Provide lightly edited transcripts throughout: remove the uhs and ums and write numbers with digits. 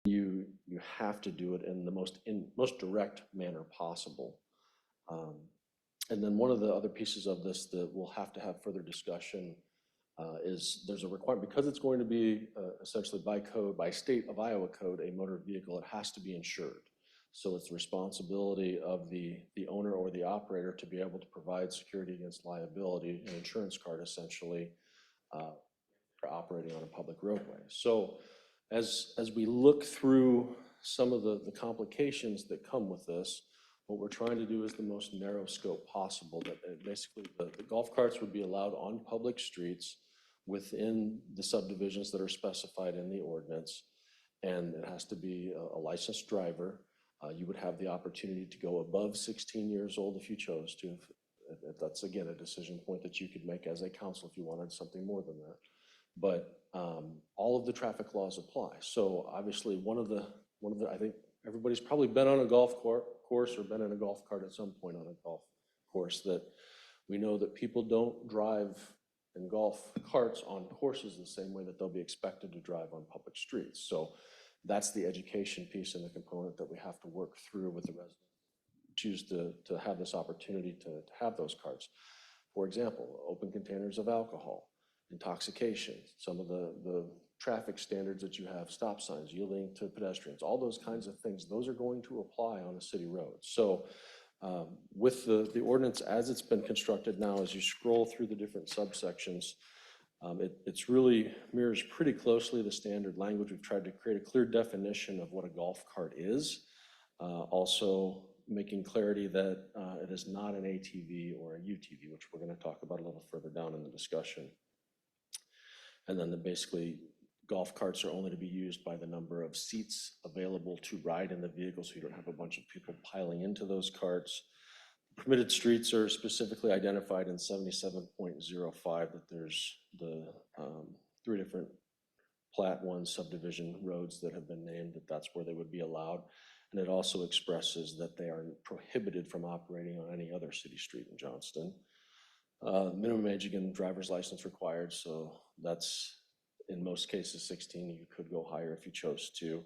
you have to do it in the most direct manner possible. Um, and then one of the other pieces of this that we'll have to have further discussion is there's a requirement, because it's going to be essentially by code, by state of Iowa code, a motor vehicle, it has to be insured. So it's the responsibility of the owner or the operator to be able to provide security against liability, an insurance card essentially, for operating on a public roadway. So as we look through some of the complications that come with this, what we're trying to do is the most narrow scope possible, that basically the golf carts would be allowed on public streets within the subdivisions that are specified in the ordinance, and it has to be a licensed driver. You would have the opportunity to go above 16 years old if you chose to. If that's, again, a decision point that you could make as a council if you wanted something more than that. But all of the traffic laws apply. So obviously one of the, I think everybody's probably been on a golf course or been in a golf cart at some point on a golf course, that we know that people don't drive in golf carts on courses the same way that they'll be expected to drive on public streets. So that's the education piece and the component that we have to work through with the residents choose to have this opportunity to have those carts. For example, open containers of alcohol, intoxication, some of the traffic standards that you have, stop signs, yielding to pedestrians, all those kinds of things, those are going to apply on a city road. So with the ordinance as it's been constructed now, as you scroll through the different subsections, it's really mirrors pretty closely the standard language. We've tried to create a clear definition of what a golf cart is. Also making clarity that it is not an ATV or a UTV, which we're going to talk about a little further down in the discussion. And then basically golf carts are only to be used by the number of seats available to ride in the vehicle, so you don't have a bunch of people piling into those carts. Permitted streets are specifically identified in 77.05, that there's the 3 different Plat 1 subdivision roads that have been named, that's where they would be allowed. And it also expresses that they are prohibited from operating on any other city street in Johnston. Minimum age, again, driver's license required, so that's in most cases 16. You could go higher if you chose to.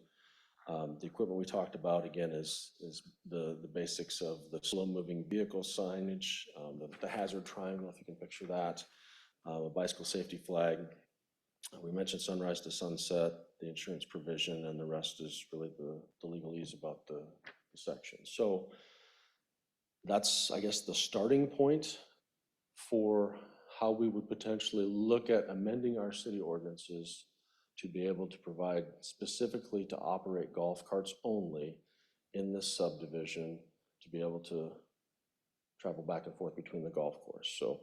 The equipment we talked about, again, is the basics of the slow-moving vehicle signage, the hazard triangle, if you can picture that, a bicycle safety flag. We mentioned sunrise to sunset, the insurance provision, and the rest is really the legalese about the section. So that's, I guess, the starting point for how we would potentially look at amending our city ordinances to be able to provide specifically to operate golf carts only in this subdivision, to be able to travel back and forth between the golf course. So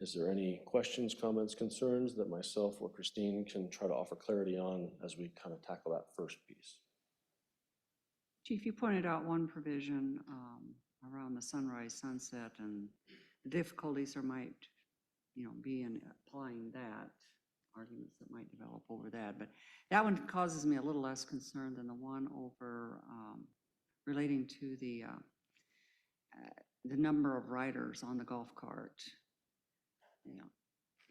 is there any questions, comments, concerns that myself or Christine can try to offer clarity on as we kind of tackle that first piece? Chief, you pointed out one provision around the sunrise, sunset, and the difficulties there might, be in applying that, arguments that might develop over that. But that one causes me a little less concern than the one over relating to the number of riders on the golf cart.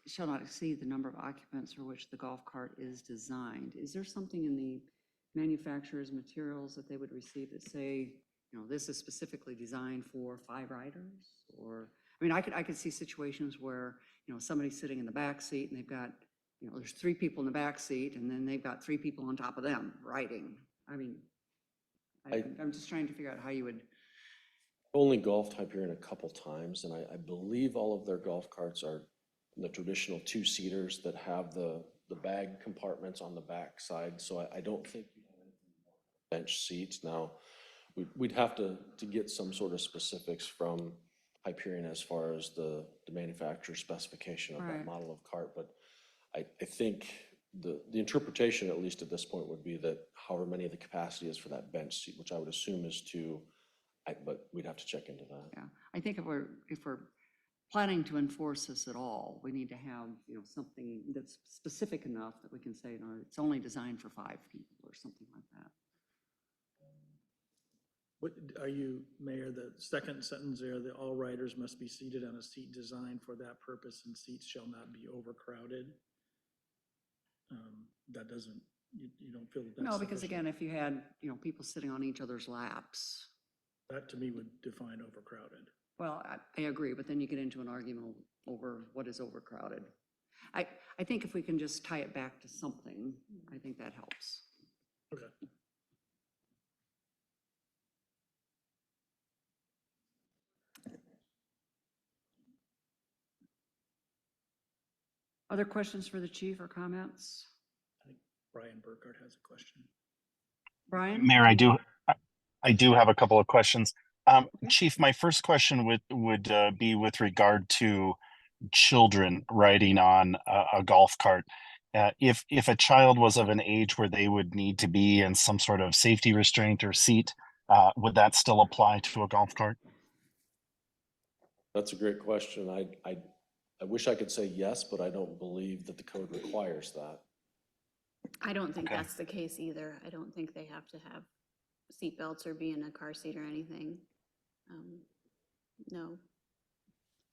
Shall not exceed the number of occupants for which the golf cart is designed. Is there something in the manufacturer's materials that they would receive that say, this is specifically designed for 5 riders? Or, I mean, I could see situations where, somebody's sitting in the back seat and they've got, there's 3 people in the back seat and then they've got 3 people on top of them riding. I mean, I'm just trying to figure out how you would. Only golfed Hyperion a couple times, and I believe all of their golf carts are the traditional 2-seaters that have the bag compartments on the back side. So I don't think we have any bench seats. Now, we'd have to get some sort of specifics from Hyperion as far as the manufacturer specification of that model of cart, but I think the interpretation, at least at this point, would be that however many of the capacity is for that bench seat, which I would assume is 2, but we'd have to check into that. Yeah, I think if we're planning to enforce this at all, we need to have something that's specific enough that we can say, it's only designed for 5 people or something like that. What are you, Mayor, the second sentence there, that all riders must be seated on a seat designed for that purpose and seats shall not be overcrowded? That doesn't you don't feel that that's No, because sufficient? again, if you had, people sitting on each other's laps, That to me would define overcrowded. well, I agree, but then you get into an argument over what is overcrowded. I think if we can just tie it back to something, I think that helps. Okay. Other questions for the chief or comments? I think Brian Burkhardt has a question. Brian? Mayor, I do have a couple of questions. Chief, my first question would be with regard to children riding on a golf cart. If a child was of an age where they would need to be in some sort of safety restraint or seat, would that still apply to a golf cart? That's a great question. I wish I could say yes, but I don't believe that the code requires that. I don't think Okay. that's the case either. I don't think they have to have seatbelts or be in a car seat or anything. No.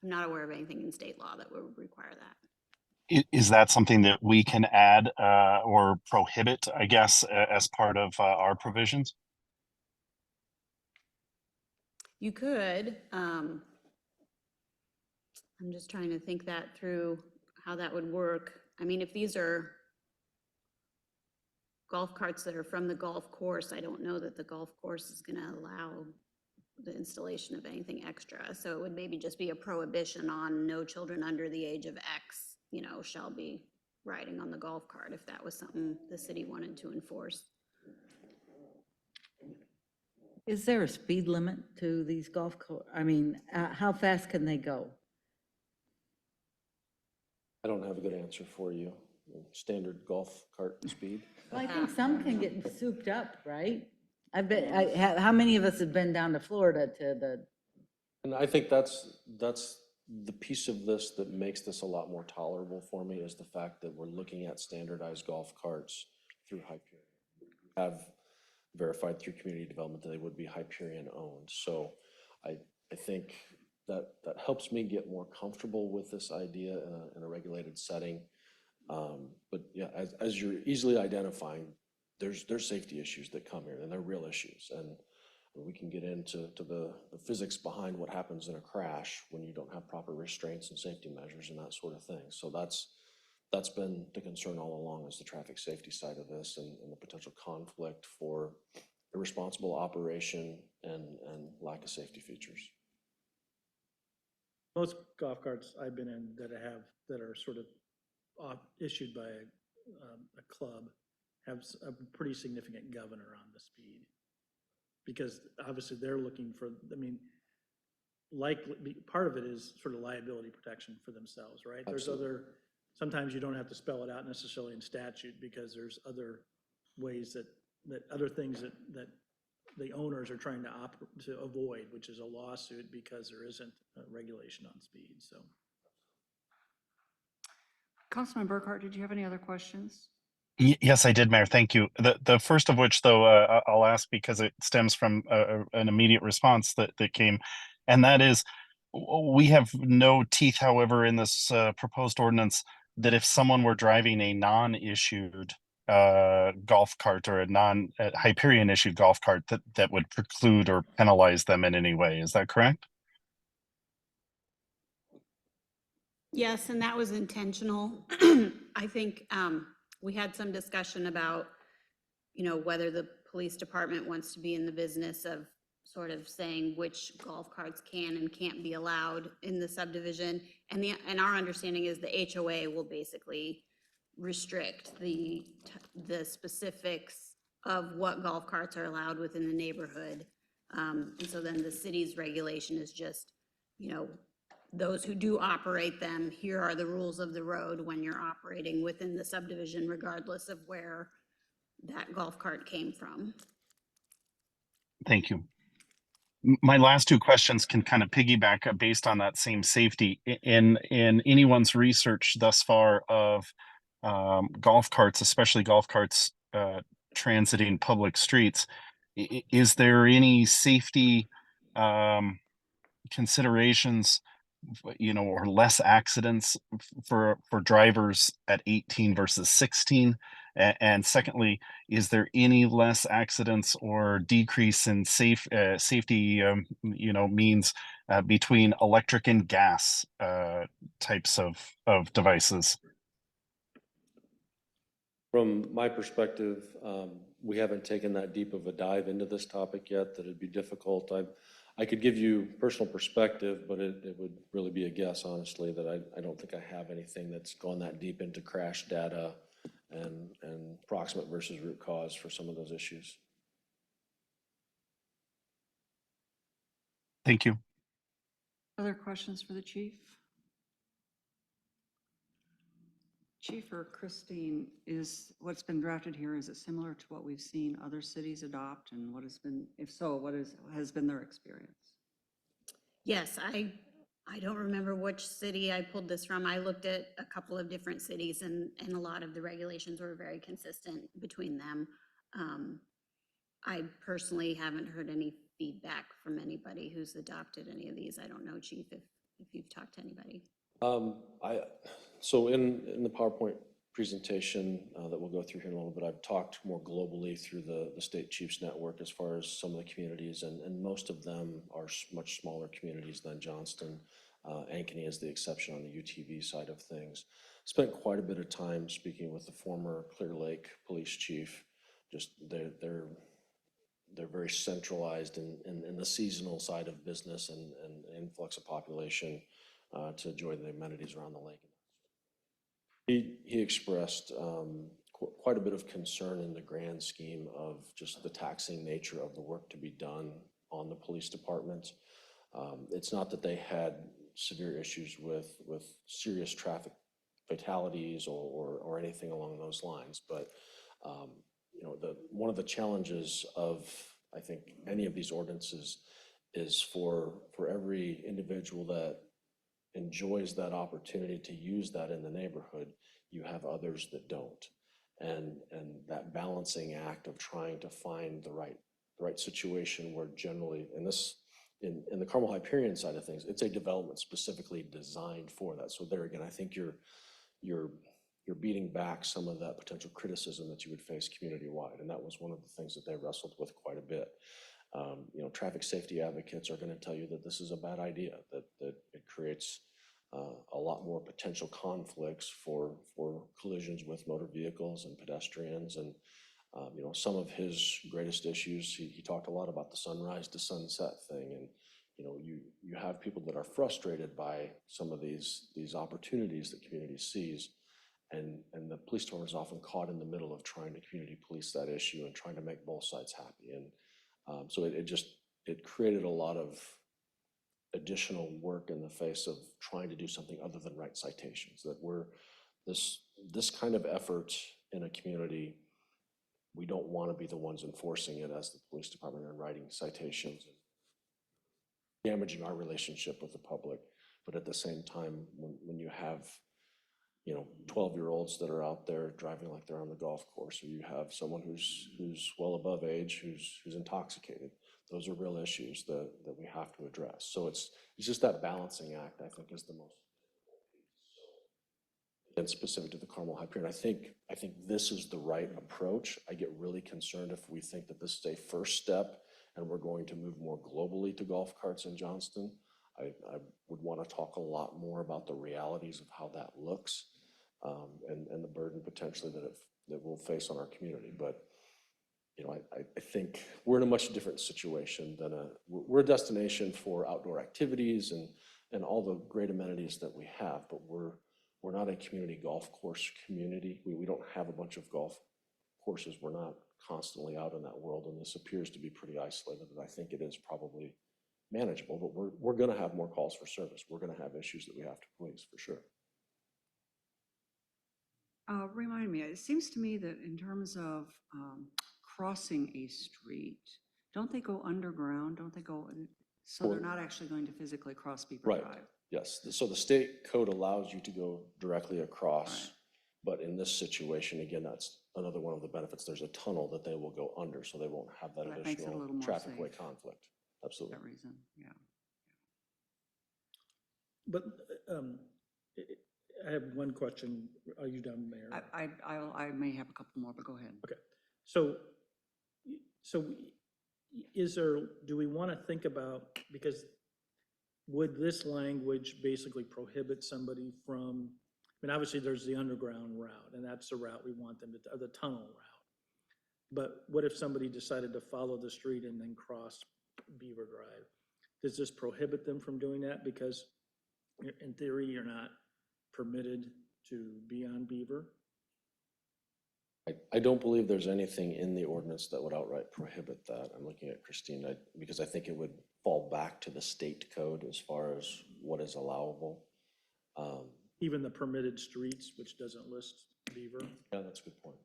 I'm not aware of anything in state law that would require that. Is that something that we can add or prohibit, I guess, as part of our provisions? You could, I'm just trying to think that through, how that would work. I mean, if these are golf carts that are from the golf course, I don't know that the golf course is gonna allow the installation of anything extra. So it would maybe just be a prohibition on no children under the age of X, shall be riding on the golf cart, if that was something the city wanted to enforce. Is there a speed limit to these how fast can they go? I don't have a good answer for you. Standard golf cart speed. Well, I think some can get souped up, right? How many of us have been down to Florida to the, And I think that's the piece of this that makes this a lot more tolerable for me, is the fact that we're looking at standardized golf carts through Hyperion. We have verified through community development that they would be Hyperion owned. So I think that helps me get more comfortable with this idea in a regulated setting. But yeah, as you're easily identifying, there's safety issues that come here, and they're real issues. And we can get into the physics behind what happens in a crash when you don't have proper restraints and safety measures and that sort of thing. So that's been the concern all along, is the traffic safety side of this, and the potential conflict for irresponsible operation and lack of safety features. Most golf carts I've been in that are sort of issued by a club have a pretty significant governor on the speed. Because obviously they're looking for, part of it is sort of liability protection for themselves, right? Absolutely. Sometimes you don't have to spell it out necessarily in statute, because there's other ways that other things that the owners are trying to avoid, which is a lawsuit because there isn't a regulation on speed, so. Councilman Burkhardt, did you have any other questions? Yes, I did, Mayor. Thank you. The first of which, though, I'll ask because it stems from an immediate response that came, and that is, we have no teeth, however, in this proposed ordinance, that if someone were driving a non-issued golf cart or a non-Hyperion issued golf cart, that would preclude or penalize them in any way. Is that correct? Yes, and that was intentional. I think we had some discussion about, whether the police department wants to be in the business of sort of saying which golf carts can and can't be allowed in the subdivision. And our understanding is the HOA will basically restrict the specifics of what golf carts are allowed within the neighborhood. And so then the city's regulation is just, those who do operate them, here are the rules of the road when you're operating within the subdivision, regardless of where that golf cart came from. Thank you. My last two questions can kind of piggyback based on that same safety. In anyone's research thus far of golf carts, especially golf carts transiting public streets, is there any safety considerations, or less accidents for drivers at 18 versus 16? And secondly, is there any less accidents or decrease in safety, means between electric and gas types of devices? From my perspective, we haven't taken that deep of a dive into this topic yet, that it'd be difficult. I could give you personal perspective, but it would really be a guess, honestly, that I don't think I have anything that's gone that deep into crash data and proximate versus root cause for some of those issues. Thank you. Other questions for the chief? Chief or Christine, is what's been drafted here, is it similar to what we've seen other cities adopt, and what has been, if so, has been their experience? Yes, I don't remember which city I pulled this from. I looked at a couple of different cities and a lot of the regulations were very consistent between them. I personally haven't heard any feedback from anybody who's adopted any of these. I don't know, Chief, if you've talked to anybody. So in the PowerPoint presentation that we'll go through here in a little bit, I've talked more globally through the State Chiefs Network as far as some of the communities, and most of them are much smaller communities than Johnston. Ankeny is the exception on the UTV side of things. Spent quite a bit of time speaking with the former Clear Lake police chief. Just they're very centralized in the seasonal side of business and influx of population to enjoy the amenities around the lake. He expressed quite a bit of concern in the grand scheme of just the taxing nature of the work to be done on the police department. It's not that they had severe issues with serious traffic fatalities or anything along those lines, but one of the challenges of, I think, any of these ordinances is for every individual that enjoys that opportunity to use that in the neighborhood, you have others that don't. And that balancing act of trying to find the right situation where generally, in the Carmel Hyperion side of things, it's a development specifically designed for that. So there again, I think you're beating back some of that potential criticism that you would face community-wide. And that was one of the things that they wrestled with quite a bit. Traffic safety advocates are going to tell you that this is a bad idea, that it creates a lot more potential conflicts for collisions with motor vehicles and pedestrians. And some of his greatest issues, he talked a lot about the sunrise to sunset thing. And you have people that are frustrated by some of these opportunities that community sees, and the police department is often caught in the middle of trying to community police that issue and trying to make both sides happy. And so it created a lot of additional work in the face of trying to do something other than write citations. That we're this kind of effort in a community, we don't want to be the ones enforcing it as the police department and writing citations and damaging our relationship with the public. But at the same time, when you have 12-year-olds that are out there driving like they're on the golf course, or you have someone who's well above age who's intoxicated, those are real issues that we have to address. So it's just that balancing act, I think, is the most, and specific to the Carmel Hyperion. I think this is the right approach. I get really concerned if we think that this is a first step and we're going to move more globally to golf carts in Johnston. I would want to talk a lot more about the realities of how that looks, and the burden potentially that we'll face on our community. But I think we're in a much different situation than we're a destination for outdoor activities and all the great amenities that we have, but we're not a community golf course community. We don't have a bunch of golf courses. We're not constantly out in that world, and this appears to be pretty isolated. And I think it is probably manageable, but we're going to have more calls for service. We're going to have issues that we have to police for sure. Remind me, it seems to me that in terms of crossing a street, don't they go underground? Don't they go, so they're not actually going to physically cross Beaver Right. Drive? Yes. So the state code allows you to go directly across, but in this situation, again, that's another one of the benefits. There's a tunnel that they will go under, so they won't have that That makes it a additional little more traffic way safe. conflict. For Absolutely. that reason, yeah. But I have one question. Are you done, Mayor? I may have a couple more, but go ahead. Okay, so, so is there, do we want to think about, because would this language basically prohibit somebody from, I mean, obviously there's the underground route, and that's the route we want them to, or the tunnel route. But what if somebody decided to follow the street and then cross Beaver Drive? Does this prohibit them from doing that? Because in theory, you're not permitted to be on Beaver? I don't believe there's anything in the ordinance that would outright prohibit that. I'm looking at Christine, because I think it would fall back to the state code as far as what is allowable. Even the permitted streets, which doesn't list Beaver? Yeah, that's a good point.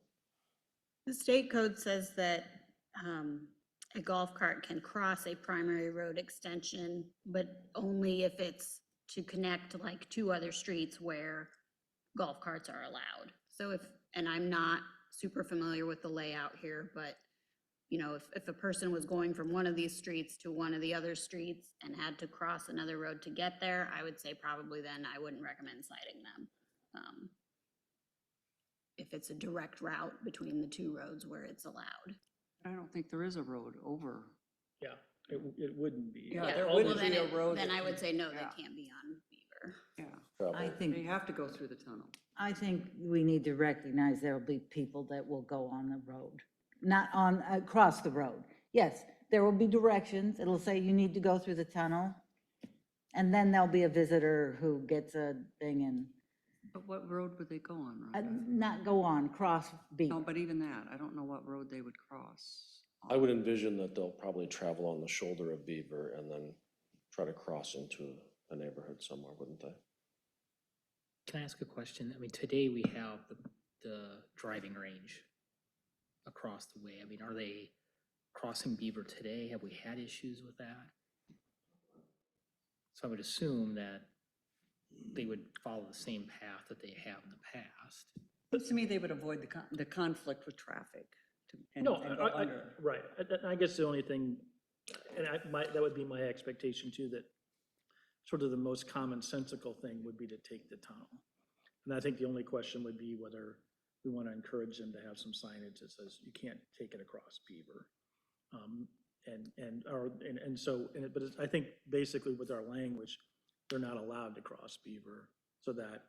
The state code says that a golf cart can cross a primary road extension, but only if it's to connect like two other streets where golf carts are allowed. So if, and I'm not super familiar with the layout here, but you know, if a person was going from one of these streets to one of the other streets and had to cross another road to get there, I would say probably then I wouldn't recommend citing them. If it's a direct route between the two roads where it's allowed. I don't think there is a road over. Yeah, it wouldn't be. Yeah, Yeah, there well, wouldn't then be a it- road Then that I would can- say, no, yeah. they can't be on Beaver. Yeah, I Travel. they think, have to go through the tunnel. I think we need to recognize there'll be people that will go on the road, not on, across the road. Yes, there will be directions. It'll say you need to go through the tunnel. And then there'll be a visitor who gets a thing and, But what road would they go on, Rebecca? not go on, cross No, Beaver. but even that, I don't know what road they would cross. I would envision that they'll probably travel on the shoulder of Beaver and then try to cross into a neighborhood somewhere, wouldn't they? Can I ask a question? I mean, today we have the driving range across the way. I mean, are they crossing Beaver today? Have we had issues with that? So I would assume that they would follow the same path that they have in the past. Seems to me they would avoid the conflict with traffic. No, and go under. right. I guess the only thing, and that would be my expectation too, that sort of the most commonsensical thing would be to take the tunnel. And I think the only question would be whether we want to encourage them to have some signage that says you can't take it across Beaver. But I think basically with our language, they're not allowed to cross Beaver. So that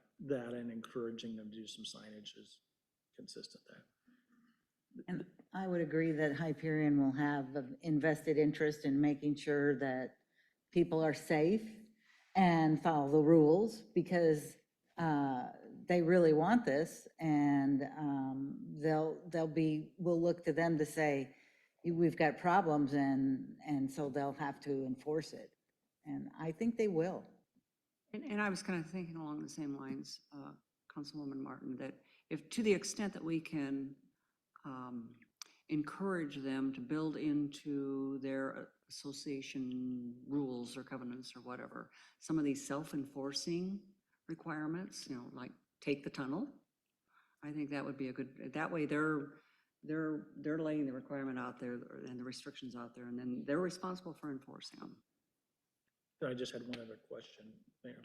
and encouraging them to do some signage is consistent there. And I would agree that Hyperion will have an invested interest in making sure that people are safe and follow the rules, because they really want this, and we'll look to them to say, we've got problems, and so they'll have to enforce it. And I think they will. And I was kind of thinking along the same lines, Councilwoman Martin, that if, to the extent that we can encourage them to build into their association rules or covenants or whatever, some of these self-enforcing requirements, you know, like take the tunnel, I think that would be a good, that way they're laying the requirement out there and the restrictions out there, and then they're responsible for enforcing them. I just had one other question, Mayor.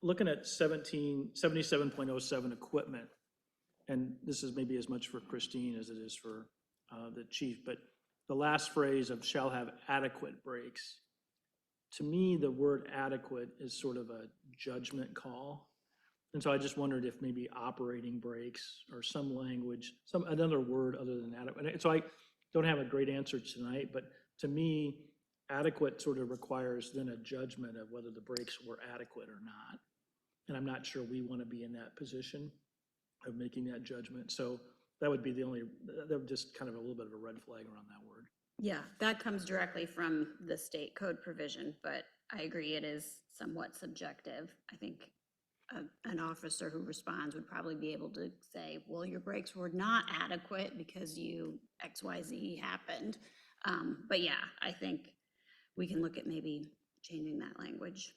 Looking at 77.07 equipment, and this is maybe as much for Christine as it is for the chief, but the last phrase of shall have adequate brakes. To me, the word adequate is sort of a judgment call. And so I just wondered if maybe operating brakes or some language, another word other than adequate. So I don't have a great answer tonight, but to me, adequate sort of requires then a judgment of whether the brakes were adequate or not. And I'm not sure we want to be in that position of making that judgment. So that would be that would just kind of a little bit of a red flag around that word. Yeah, that comes directly from the state code provision, but I agree it is somewhat subjective. I think an officer who responds would probably be able to say, well, your brakes were not adequate because XYZ happened. But yeah, I think we can look at maybe changing that language.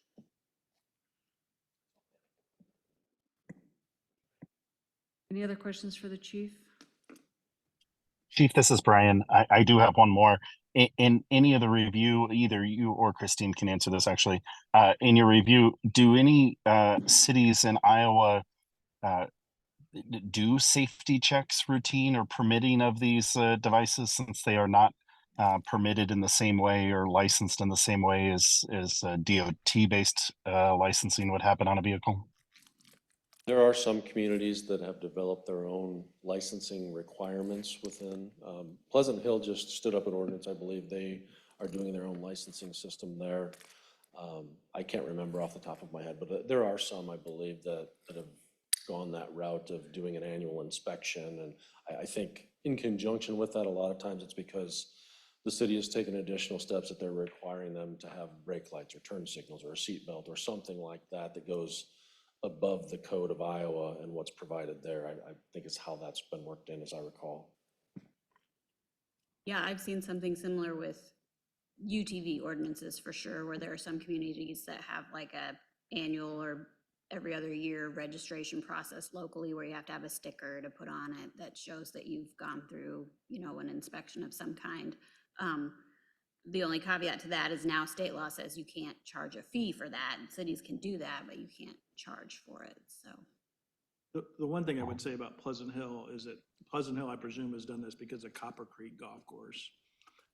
Any other questions for the chief? Chief, this is Brian. I do have one more. in any of the review, either you or Christine can answer this actually. In your review, do any cities in Iowa do safety checks routine or permitting of these devices, since they are not permitted in the same way or licensed in the same way as DOT based licensing would happen on a vehicle? There are some communities that have developed their own licensing requirements within. Pleasant Hill just stood up an ordinance, I believe they are doing their own licensing system there. I can't remember off the top of my head, but there are some, I believe, that have gone that route of doing an annual inspection. And I think in conjunction with that, a lot of times it's because the city has taken additional steps that they're requiring them to have brake lights or turn signals or a seatbelt or something like that that goes above the code of Iowa and what's provided there. I think it's how that's been worked in, as I recall. Yeah, I've seen something similar with UTV ordinances for sure, where there are some communities that have like a annual or every other year registration process locally where you have to have a sticker to put on it that shows that you've gone through, you know, an inspection of some kind. The only caveat to that is now state law says you can't charge a fee for that. Cities can do that, but you can't charge for it, so. The one thing I would say about Pleasant Hill is that Pleasant Hill, I presume, has done this because of Copper Creek Golf Course.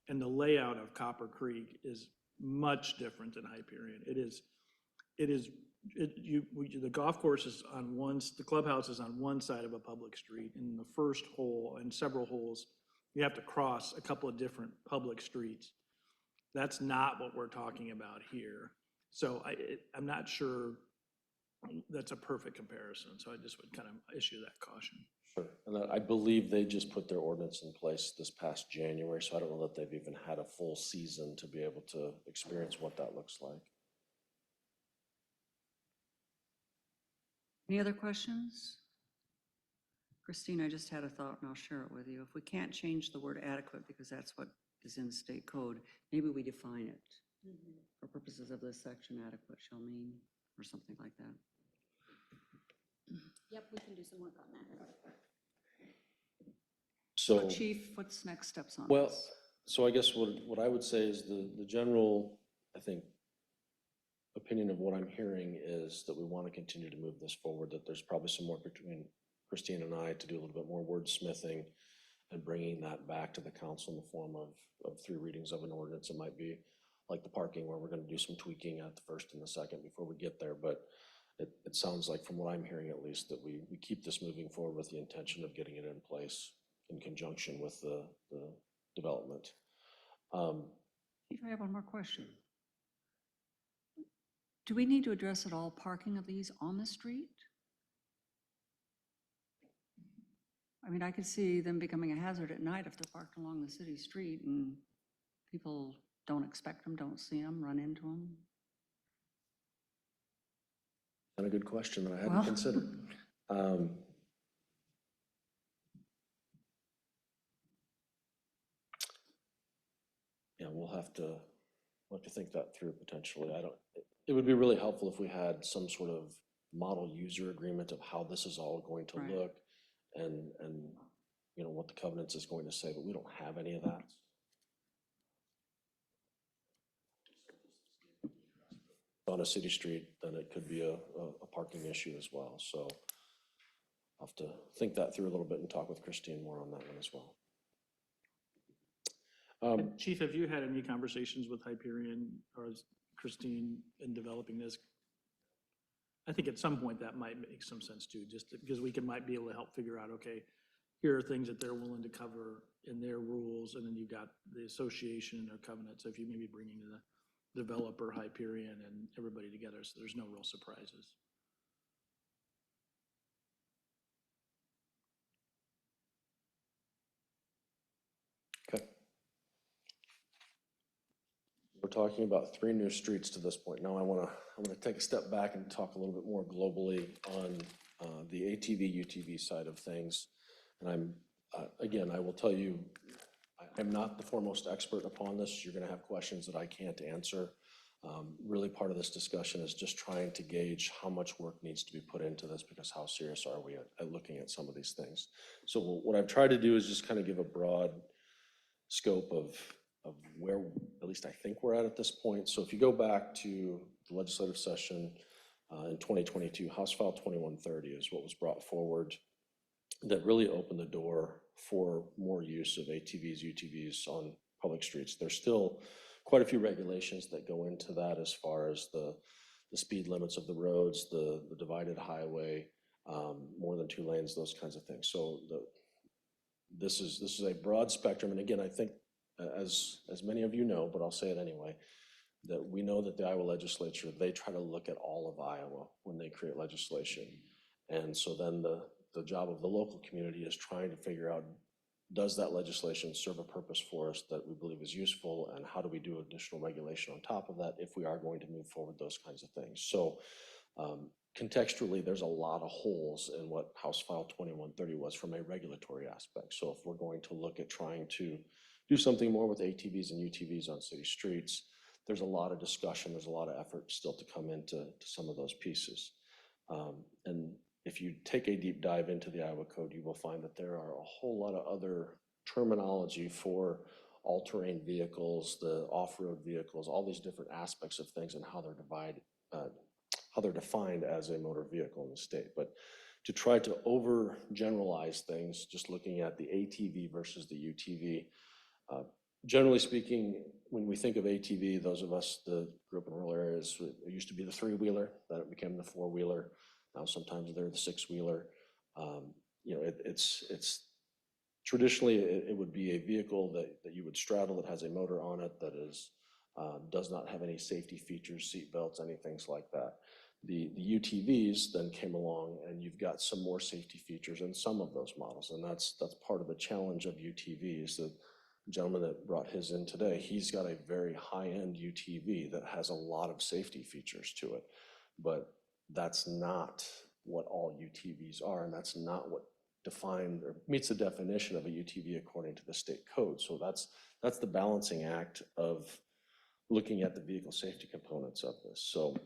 And the layout of Copper Creek is much different than Hyperion. The golf course is on the clubhouse is on one side of a public street. In the first hole and several holes, you have to cross a couple of different public streets. That's not what we're talking about here. So I'm not sure that's a perfect comparison. So I just would kind of issue that caution. Sure. And I believe they just put their ordinance in place this past January, so I don't know that they've even had a full season to be able to experience what that looks like. Any other questions? Christine, I just had a thought and I'll share it with you. If we can't change the word adequate because that's what is in state code, maybe we define it. For purposes of this section, adequate shall mean, or something like that. Yep, we can do some work on that. So So, Chief, what's next steps on well, this? so I guess what I would say is the general, I think, opinion of what I'm hearing is that we want to continue to move this forward, that there's probably some work between Christine and I to do a little bit more wordsmithing and bringing that back to the council in the form of 3 readings of an ordinance. It might be like the parking where we're going to do some tweaking at the first and the second before we get there. But it sounds like, from what I'm hearing at least, that we keep this moving forward with the intention of getting it in place in conjunction with the development. Chief, I have one more question. Do we need to address at all parking of these on the street? I mean, I could see them becoming a hazard at night if they're parked along the city street and people don't expect them, don't see them, run into them. And a good question that I hadn't Well. considered. Yeah, we'll have to think that through potentially. It would be really helpful if we had some sort of model user agreement of how this is all going to Right. look and you know what the covenants is going to say, but we don't have any of that. On a city street, then it could be a parking issue as well. So I'll have to think that through a little bit and talk with Christine more on that one as well. Chief, have you had any conversations with Hyperion or Christine in developing this? I think at some point that might make some sense too, just because we might be able to help figure out, okay, here are things that they're willing to cover in their rules, and then you've got the association and their covenants. So if you maybe bringing the developer, Hyperion, and everybody together, so there's no real surprises. Okay. We're talking about 3 new streets to this point. Now I want to take a step back and talk a little bit more globally on the ATV, UTV side of things. And I'm, again, I will tell you, I'm not the foremost expert upon this. You're going to have questions that I can't answer. Really part of this discussion is just trying to gauge how much work needs to be put into this, because how serious are we at looking at some of these things. So what I've tried to do is just kind of give a broad scope of where, at least I think we're at this point. So if you go back to the legislative session in 2022, House File 2130 is what was brought forward that really opened the door for more use of ATVs, UTVs on public streets. There's still quite a few regulations that go into that as far as the speed limits of the roads, the divided highway, more than 2 lanes, those kinds of things. So this is a broad spectrum. And again, I think as many of you know, but I'll say it anyway, that we know that the Iowa legislature, they try to look at all of Iowa when they create legislation. And so then the job of the local community is trying to figure out, does that legislation serve a purpose for us that we believe is useful, and how do we do additional regulation on top of that if we are going to move forward, those kinds of things. So contextually, there's a lot of holes in what House File 2130 was from a regulatory aspect. So if we're going to look at trying to do something more with ATVs and UTVs on city streets, there's a lot of discussion, there's a lot of effort still to come into some of those pieces. And if you take a deep dive into the Iowa Code, you will find that there are a whole lot of other terminology for all-terrain vehicles, the off-road vehicles, all these different aspects of things and how they're defined as a motor vehicle in the state. But to try to overgeneralize things, just looking at the ATV versus the UTV, generally speaking, when we think of ATV, those of us that grew up in rural areas, it used to be the 3-wheeler, then it became the 4-wheeler. Now sometimes they're the 6-wheeler. You know, it's traditionally it would be a vehicle that you would straddle that has a motor on it that is does not have any safety features, seat belts, anything like that. The UTVs then came along, and you've got some more safety features in some of those models, and that's part of the challenge of UTVs. The gentleman that brought his in today, he's got a very high-end UTV that has a lot of safety features to it, but that's not what all UTVs are, and that's not what defined or meets the definition of a UTV according to the state code. So that's the balancing act of looking at the vehicle safety components of this. So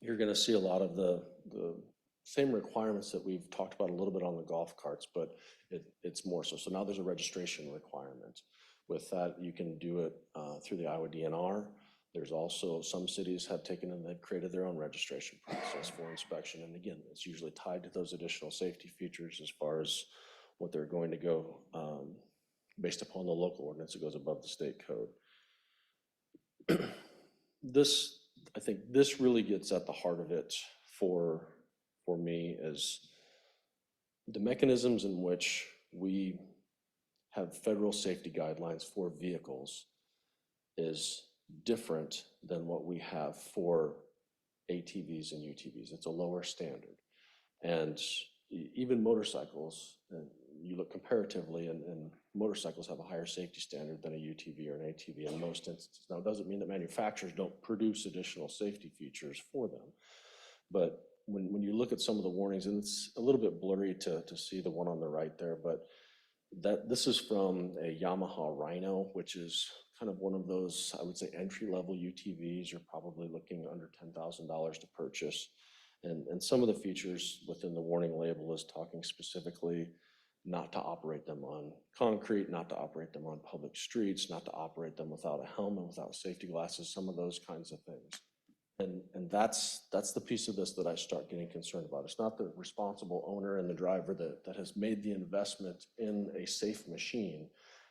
you're going to see a lot of the same requirements that we've talked about a little bit on the golf carts, but it's more so. So now there's a registration requirement. With that, you can do it through the Iowa DNR. There's also some cities have taken and they've created their own registration process for inspection. And again, it's usually tied to those additional safety features as far as what they're going to go based upon the local ordinance that goes above the state code. I think this really gets at the heart of it for me is the mechanisms in which we have federal safety guidelines for vehicles is different than what we have for ATVs and UTVs. It's a lower standard. And even motorcycles, you look comparatively, and motorcycles have a higher safety standard than a UTV or an ATV in most instances. Now, it doesn't mean that manufacturers don't produce additional safety features for them. But when you look at some of the warnings, and it's a little bit blurry to see the one on the right there, but this is from a Yamaha Rhino, which is kind of one of those, I would say, entry-level UTVs. You're probably looking under $10,000 to purchase. And some of the features within the warning label is talking specifically not to operate them on concrete, not to operate them on public streets, not to operate them without a helmet, without safety glasses, some of those kinds of things. And that's the piece of this that I start getting concerned about. It's not the responsible owner and the driver that has made the investment in a safe machine.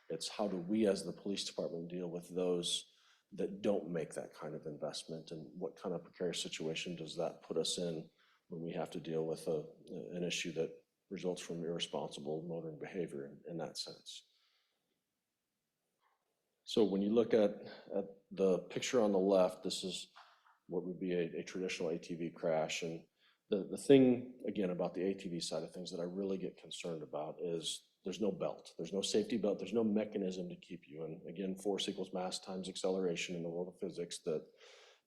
It's how do we as the police department deal with those that don't make that kind of investment, and what kind of precarious situation does that put us in when we have to deal with an issue that results from irresponsible motoring behavior in that sense. So when you look at the picture on the left, this is what would be a traditional ATV crash. And the thing, again, about the ATV side of things that I really get concerned about is there's no belt, there's no safety belt, there's no mechanism to keep you. And again, force equals mass times acceleration in the world of physics that,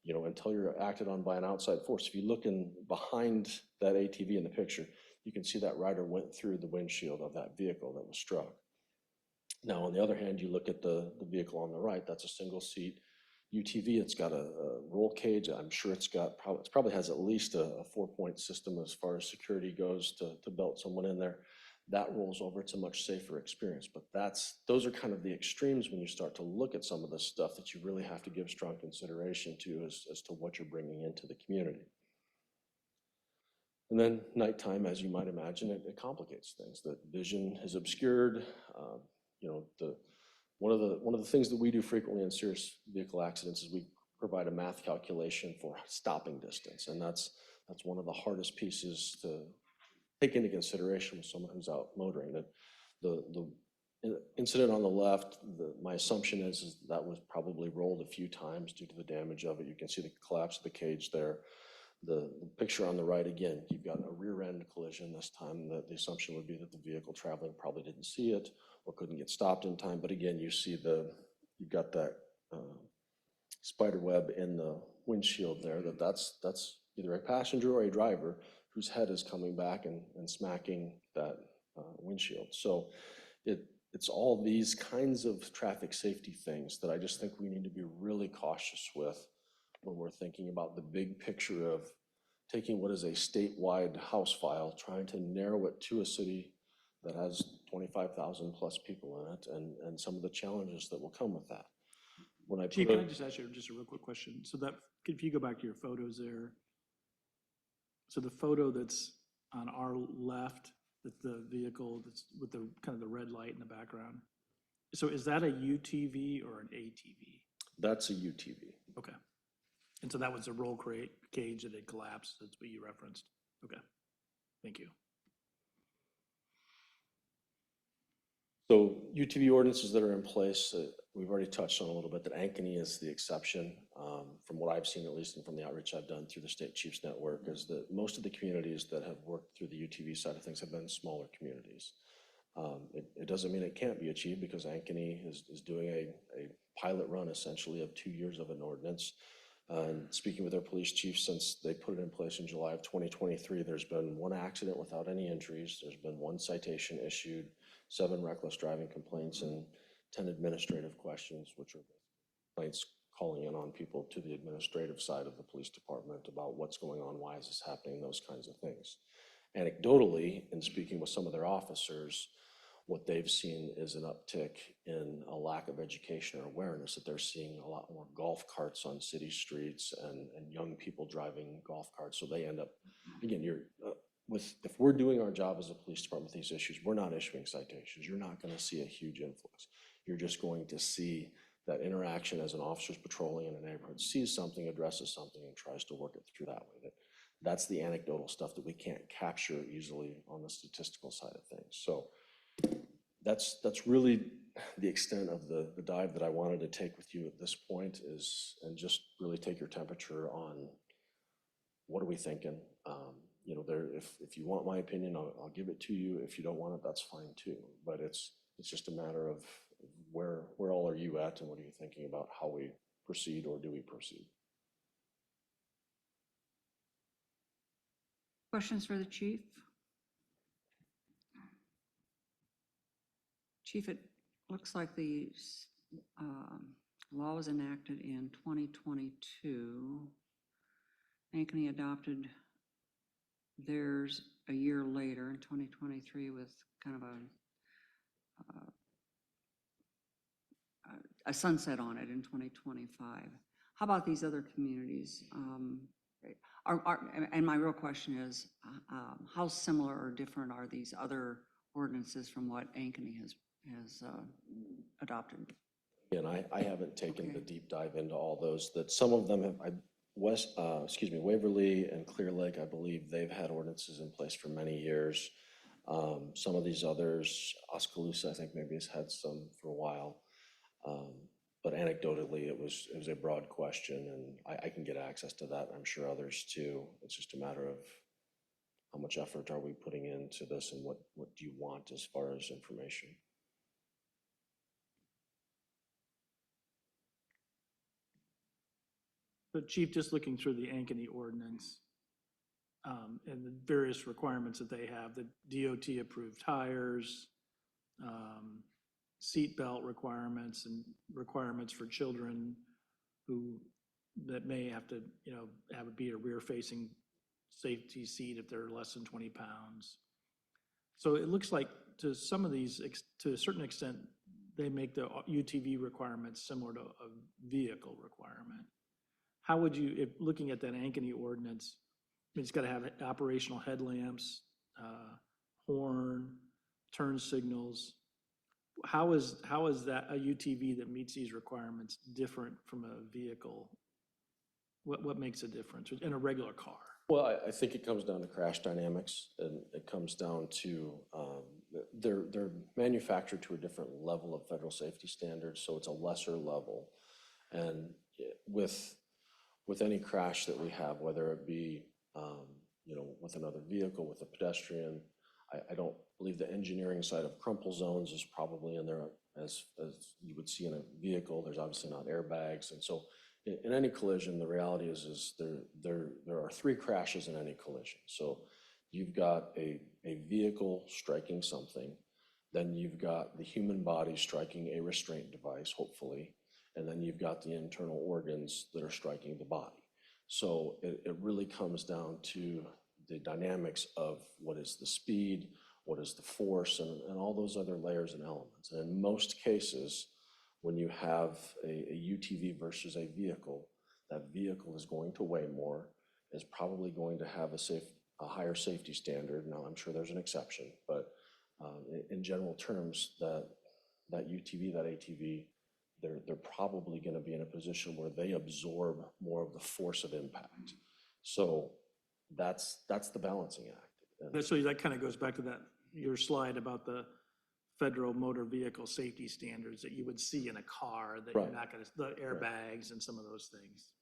you know, until you're acted on by an outside force. If you look in behind that ATV in the picture, you can see that rider went through the windshield of that vehicle that was struck. Now, on the other hand, you look at the vehicle on the right, that's a single seat UTV. It's got a roll cage. I'm sure it probably has at least a 4-point system as far as security goes to belt someone in there. that rolls over. It's a much safer experience. But those are kind of the extremes when you start to look at some of the stuff that you really have to give strong consideration to as to what you're bringing into the community. And then nighttime, as you might imagine, it complicates things. The vision is obscured. You know, one of the things that we do frequently in serious vehicle accidents is we provide a math calculation for stopping distance, and that's one of the hardest pieces to take into consideration with someone who's out motoring. That the incident on the left, my assumption is that was probably rolled a few times due to the damage of it. You can see the collapse of the cage there. The picture on the right, again, you've got a rear end collision this time. The assumption would be that the vehicle traveling probably didn't see it or couldn't get stopped in time. But again, you've got that spider web in the windshield there. That's either a passenger or a driver whose head is coming back and smacking that windshield. So it's all these kinds of traffic safety things that I just think we need to be really cautious with when we're thinking about the big picture of taking what is a statewide House file, trying to narrow it to a city that has 25,000 plus people in it, and some of the challenges that will come with that. When I Chief, can I just ask you just a real quick question? So that, if you go back to your photos there, so the photo that's on our left, that the vehicle that's with the kind of the red light in the background, so is that a UTV or an ATV? That's a UTV. Okay. And so that was a roll cage that had collapsed. That's what you referenced. Okay. Thank you. So UTV ordinances that are in place, we've already touched on a little bit, that Ankeny is the exception. From what I've seen, at least, and from the outreach I've done through the State Chiefs Network, is that most of the communities that have worked through the UTV side of things have been smaller communities. It doesn't mean it can't be achieved, because Ankeny is doing a pilot run essentially of 2 years of an ordinance. And speaking with their police chief, since they put it in place in July of 2023, there's been one accident without any injuries. There's been one citation issued, 7 reckless driving complaints, and 10 administrative questions, which are complaints calling in on people to the administrative side of the police department about what's going on, why is this happening, those kinds of things. Anecdotally, in speaking with some of their officers, what they've seen is an uptick in a lack of education or awareness, that they're seeing a lot more golf carts on city streets and young people driving golf carts. So they end up, again, if we're doing our job as a police department with these issues, we're not issuing citations. You're not going to see a huge influx. You're just going to see that interaction as an officer's patrolling in a neighborhood, sees something, addresses something, and tries to work it through that way. That's the anecdotal stuff that we can't capture easily on the statistical side of things. So that's really the extent of the dive that I wanted to take with you at this point, and just really take your temperature on what are we thinking. You know, if you want my opinion, I'll give it to you. If you don't want it, that's fine too. But it's just a matter of where all are you at, and what are you thinking about how we proceed, or do we proceed? Questions for the chief? Chief, it looks like the law was enacted in 2022. Ankeny adopted theirs a year later in 2023 with kind of a sunset on it in 2025. How about these other communities? And my real question is, how similar or different are these other ordinances from what Ankeny has adopted? Again, I haven't taken the deep dive into all those. That some of them have, Waverly and Clear Lake, I believe they've had ordinances in place for many years. Some of these others, Oskaloosa, I think maybe has had some for a while. But anecdotally, it was a broad question, and I can get access to that. I'm sure others too. It's just a matter of how much effort are we putting into this, and what do you want as far as information? But Chief, just looking through the Ankeny ordinance and the various requirements that they have, the DOT approved tires, seatbelt requirements, and requirements for children that may have to, be a rear facing safety seat if they're less than 20 pounds. So it looks like to some of these, to a certain extent, they make the UTV requirements similar to a vehicle requirement. How would you, if looking at that Ankeny ordinance, it's got to have operational headlamps, horn, turn signals. How is that a UTV that meets these requirements different from a vehicle? What makes a difference in a regular car? Well, I think it comes down to crash dynamics, and it comes down to, they're manufactured to a different level of federal safety standards, so it's a lesser level. And with any crash that we have, whether it be, with another vehicle, with a pedestrian, I don't believe the engineering side of crumple zones is probably in there as you would see in a vehicle. There's obviously not airbags, and so in any collision, the reality is there are 3 crashes in any collision. So you've got a vehicle striking something, then you've got the human body striking a restraint device, hopefully, and then you've got the internal organs that are striking the body. So it really comes down to the dynamics of what is the speed, what is the force, and all those other layers and elements. And in most cases, when you have a UTV versus a vehicle, that vehicle is going to weigh more, is probably going to have a higher safety standard. Now, I'm sure there's an exception, but in general terms, that UTV, that ATV, they're probably going to be in a position where they absorb more of the force of impact. So that's the balancing act. And So that kind of goes back to your slide about the federal motor vehicle safety standards that you would see in a car, that you're Right. not going to, the airbags and some of those things.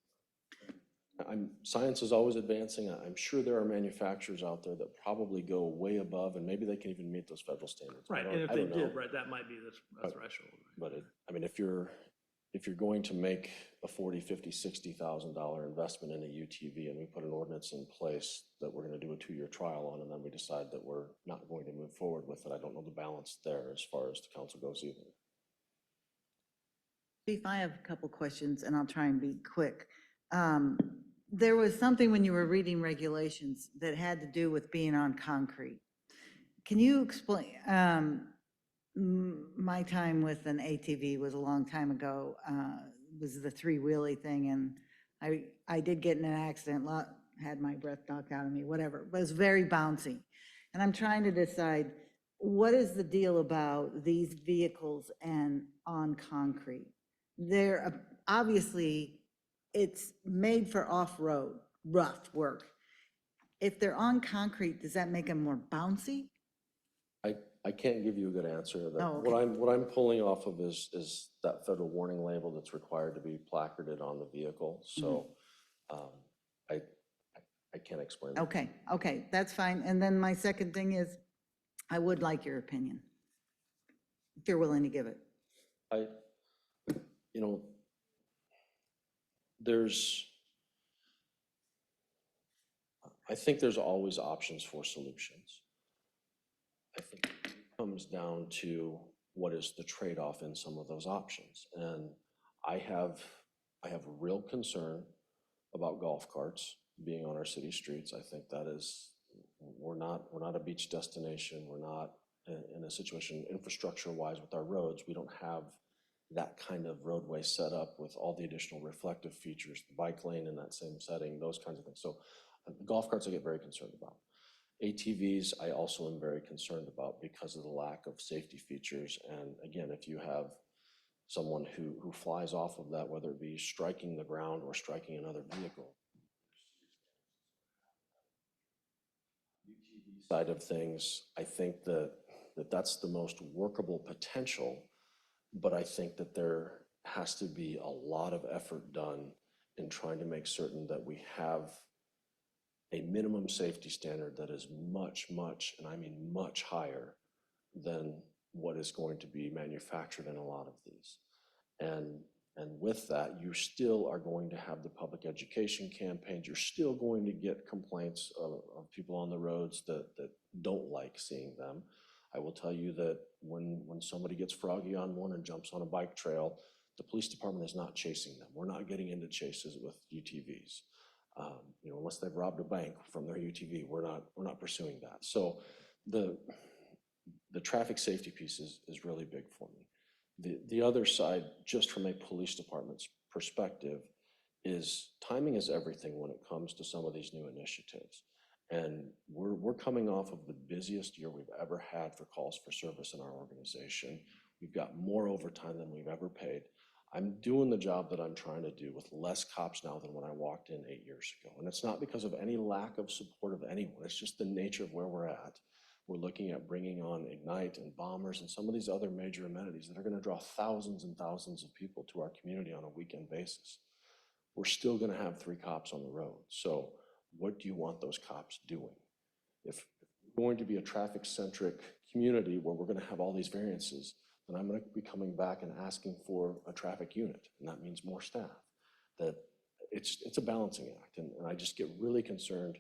Science is always advancing. I'm sure there are manufacturers out there that probably go way above, and maybe they can even meet those federal standards. Right, and if they did, right, that might be the threshold. But if you're going to make a $40,000, $50,000, $60,000 investment in a UTV, and we put an ordinance in place that we're going to do a 2-year trial on, and then we decide that we're not going to move forward with it, I don't know the balance there as far as the council goes either. Chief, I have a couple questions, and I'll try and be quick. There was something when you were reading regulations that had to do with being on concrete. Can you explain? My time with an ATV was a long time ago. Was the 3-wheelie thing, and I did get in an accident, had my breath knocked out of me, whatever. But it was very bouncy. And I'm trying to decide, what is the deal about these vehicles and on concrete? They're obviously, it's made for off-road, rough work. If they're on concrete, does that make them more bouncy? I can't give you a good answer. Oh, okay. What I'm pulling off of is that federal warning label that's required to be placarded on the vehicle. So I can't explain that. Okay, that's fine. And then my second thing is, I would like your opinion, if you're willing to give it. I think there's always options for solutions. I think it comes down to what is the trade-off in some of those options. And I have a real concern about golf carts being on our city streets. I think that is, we're not a beach destination. We're not in a situation infrastructure-wise with our roads. We don't have that kind of roadway set up with all the additional reflective features, the bike lane in that same setting, those kinds of things. So golf carts I get very concerned about. ATVs, I also am very concerned about because of the lack of safety features. And again, if you have someone who flies off of that, whether it be striking the ground or striking another vehicle, UTV side of things, I think that's the most workable potential, but I think that there has to be a lot of effort done in trying to make certain that we have a minimum safety standard that is much, and I mean much higher than what is going to be manufactured in a lot of these. And with that, you still are going to have the public education campaigns. You're still going to get complaints of people on the roads that don't like seeing them. I will tell you that when somebody gets froggy on one and jumps on a bike trail, the police department is not chasing them. We're not getting into chases with UTVs. Unless they've robbed a bank from their UTV, we're not pursuing that. So the traffic safety piece is really big for me. The other side, just from a police department's perspective, is timing is everything when it comes to some of these new initiatives. And we're coming off of the busiest year we've ever had for calls for service in our organization. We've got more overtime than we've ever paid. I'm doing the job that I'm trying to do with less cops now than when I walked in 8 years ago. And it's not because of any lack of support of anyone. It's just the nature of where we're at. We're looking at bringing on Ignite and Bombers and some of these other major amenities that are going to draw thousands and thousands of people to our community on a weekend basis. We're still going to have 3 cops on the road. So what do you want those cops doing? If we're going to be a traffic-centric community where we're going to have all these variances, then I'm going to be coming back and asking for a traffic unit, and that means more staff. That it's a balancing act, and I just get really concerned.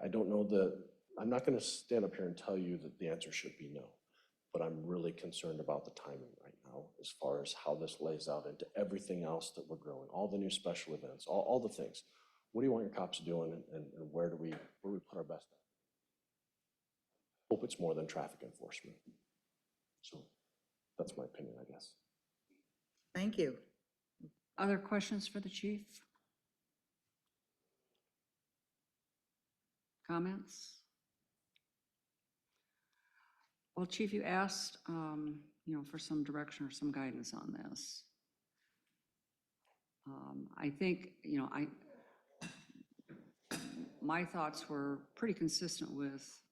I don't know that, I'm not going to stand up here and tell you that the answer should be no, but I'm really concerned about the timing right now as far as how this lays out into everything else that we're growing, all the new special events, all the things. What do you want your cops doing, and where do we put our best? Hope it's more than traffic enforcement. So that's my opinion, I guess. Thank you. Other questions for the chief? Comments? Well, Chief, you asked, for some direction or some guidance on this. I think, my thoughts were pretty consistent with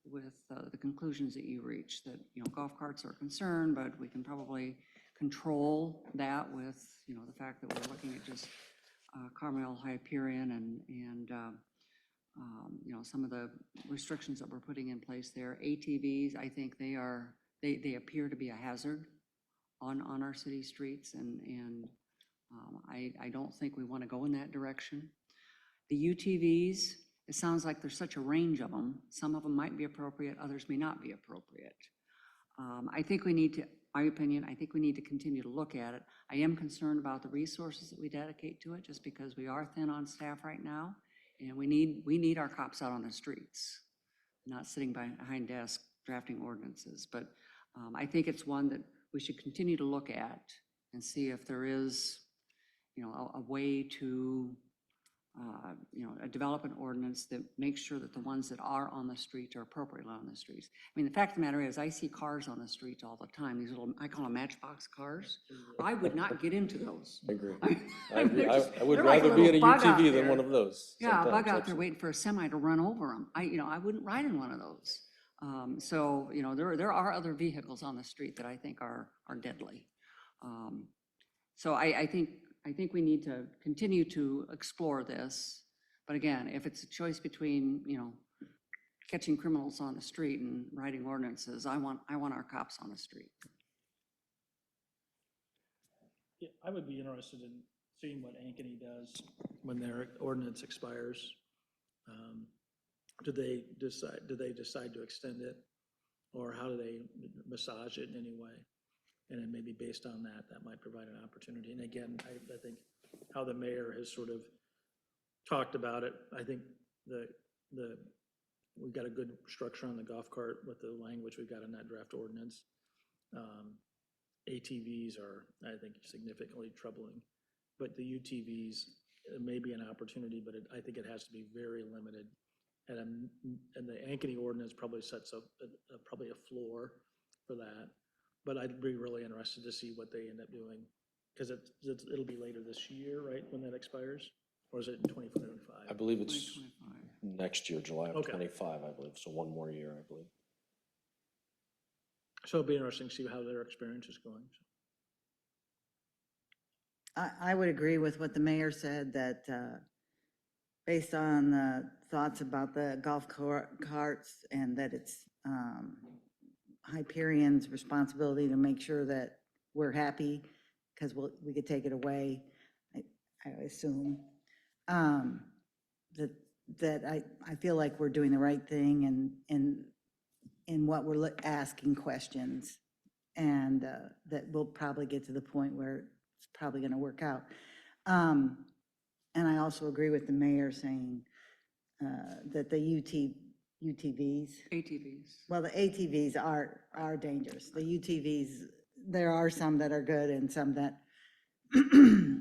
the conclusions that you reached, that, golf carts are concerned, but we can probably control that with, the fact that we're looking at just Carmel, Hyperion, and some of the restrictions that we're putting in place there. ATVs, I think they appear to be a hazard on our city streets, and I don't think we want to go in that direction. The UTVs, it sounds like there's such a range of them. Some of them might be appropriate, others may not be appropriate. I think we need to, my opinion, I think we need to continue to look at it. I am concerned about the resources that we dedicate to it, just because we are thin on staff right now, and we need our cops out on the streets, not sitting behind desks drafting ordinances. But I think it's one that we should continue to look at and see if there is, a way to develop an ordinance that makes sure that the ones that are on the street are appropriately on the streets. I mean, the fact of the matter is, I see cars on the street all the time, these little, I call them matchbox cars. I would not get into those. I agree. I mean, I would they're like a rather be in a little bug out UTV than there. one of those. Yeah, a bug sometimes. out there waiting for a semi to run over them. I wouldn't ride in one of those. So, there are other vehicles on the street that I think are deadly. So I think we need to continue to explore this. But again, if it's a choice between, catching criminals on the street and writing ordinances, I want our cops on the street. Yeah, I would be interested in seeing what Ankeny does when their ordinance expires. Do they decide to extend it, or how do they massage it in any way? And then maybe based on that might provide an opportunity. And again, I think how the mayor has sort of talked about it, I think we've got a good structure on the golf cart with the language we've got in that draft ordinance. ATVs are, I think, significantly troubling, but the UTVs may be an opportunity, but I think it has to be very limited. And the Ankeny ordinance probably sets up probably a floor for that. But I'd be really interested to see what they end up doing, because it'll be later this year, right, when that expires? Or is it in 2025? I believe it's 2025. next year, July of Okay. 25, I believe. So one more year, I believe. So it'll be interesting to see how their experience is going. I would agree with what the mayor said, that based on the thoughts about the golf carts, and that it's Hyperion's responsibility to make sure that we're happy, because we could take it away, I assume. That I feel like we're doing the right thing in what we're asking questions, and that we'll probably get to the point where it's probably going to work out. And I also agree with the mayor saying that the UTVs. ATVs. Well, the ATVs are dangerous. The UTVs, there are some that are good and some that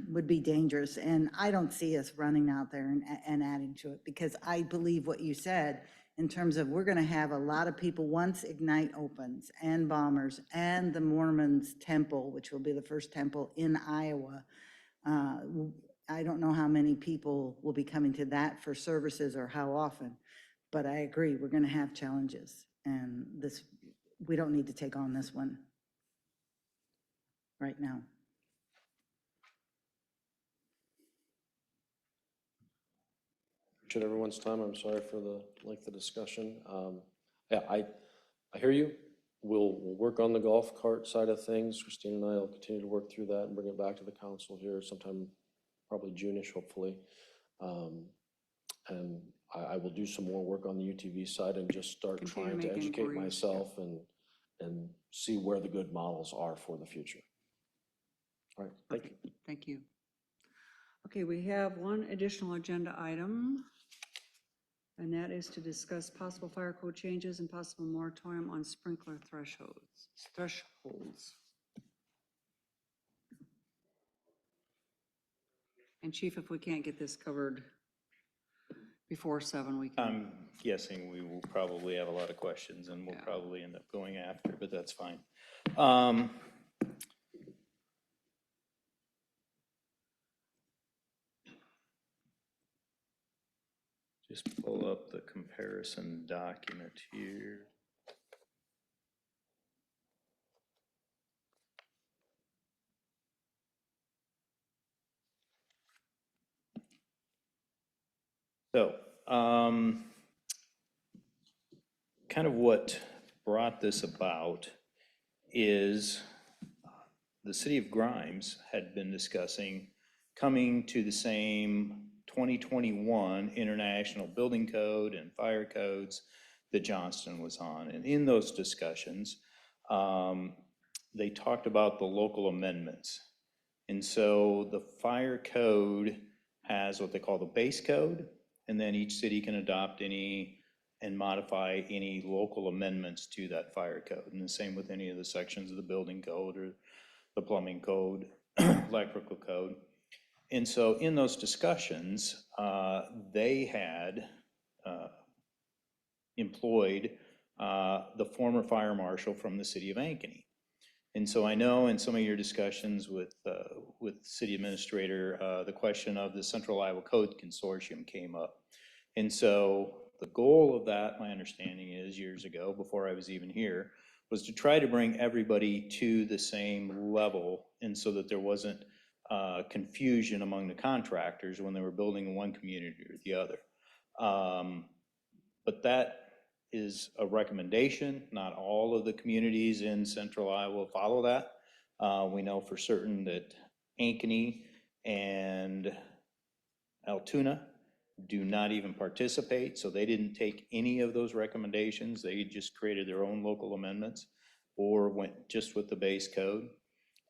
would be dangerous. And I don't see us running out there and adding to it, because I believe what you said in terms of we're going to have a lot of people once Ignite opens, and Bombers, and the Mormons Temple, which will be the first temple in Iowa. I don't know how many people will be coming to that for services or how often, but I agree, we're going to have challenges, and this, we don't need to take on this one right now. Appreciate everyone's time. I'm sorry for the length of discussion. Yeah, I hear you. We'll work on the golf cart side of things. Christine and I will continue to work through that and bring it back to the council here sometime, probably June-ish, hopefully. And I will do some more work on the UTV side and just start Continue trying to making educate inquiries, myself and see where the good models are for the future. All right, thank you. Thank you. Okay, we have one additional agenda item, and that is to discuss possible fire code changes and possible moratorium on sprinkler thresholds. And Chief, if we can't get this covered before 7, we can. I'm guessing we will probably have a lot of questions and we'll Yeah. probably end up going after, but that's fine. Just pull up the comparison document here. So, kind of what brought this about is the city of Grimes had been discussing coming to the same 2021 International Building Code and Fire Codes that Johnston was on. And in those discussions, they talked about the local amendments. And so the fire code has what they call the base code, and then each city can adopt any and modify any local amendments to that fire code. And the same with any of the sections of the building code or the plumbing code, electrical code. And so in those discussions, they had employed the former fire marshal from the city of Ankeny. And so I know in some of your discussions with city administrator, the question of the Central Iowa Code Consortium came up. And so the goal of that, my understanding is years ago, before I was even here, was to try to bring everybody to the same level, and so that there wasn't confusion among the contractors when they were building in one community or the other. But that is a recommendation. Not all of the communities in central Iowa follow that. We know for certain that Ankeny and Altoona do not even participate, so they didn't take any of those recommendations. They just created their own local amendments or went just with the base code.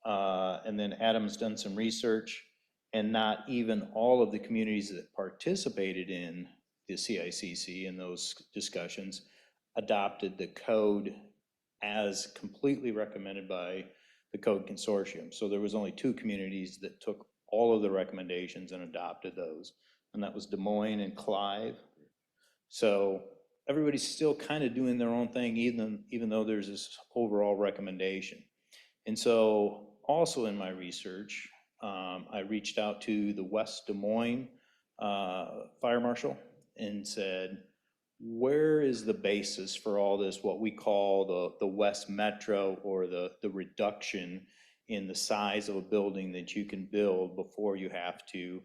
And then Adam's done some research, and not even all of the communities that participated in the CICC in those discussions adopted the code as completely recommended by the Code Consortium. So there was only 2 communities that took all of the recommendations and adopted those, and that was Des Moines and Clive. So everybody's still kind of doing their own thing, even though there's this overall recommendation. And so also in my research, I reached out to the West Des Moines fire marshal and said, where is the basis for all this, what we call the West Metro, or the reduction in the size of a building that you can build before you have to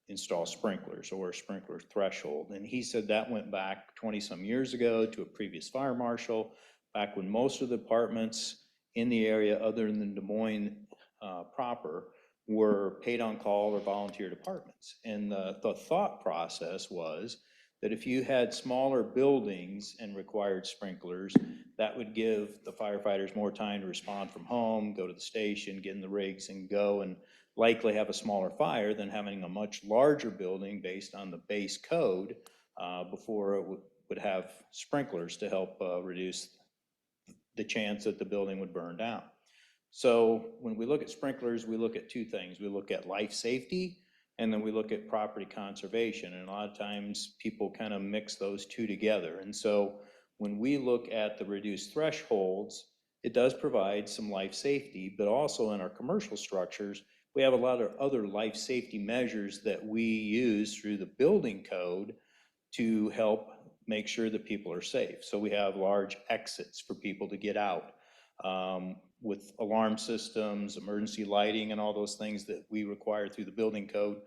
install sprinklers or a sprinkler threshold? And he said that went back 20-some years ago to a previous fire marshal, back when most of the departments in the area other than Des Moines proper were paid on call or volunteer departments. And the thought process was that if you had smaller buildings and required sprinklers, that would give the firefighters more time to respond from home, go to the station, get in the rigs and go, and likely have a smaller fire than having a much larger building based on the base code before would have sprinklers to help reduce the chance that the building would burn down. So when we look at sprinklers, we look at two things. We look at life safety, and then we look at property conservation. And a lot of times people kind of mix those two together. And so when we look at the reduced thresholds, it does provide some life safety, but also in our commercial structures, we have a lot of other life safety measures that we use through the building code to help make sure that people are safe. So we have large exits for people to get out, with alarm systems, emergency lighting, and all those things that we require through the building code.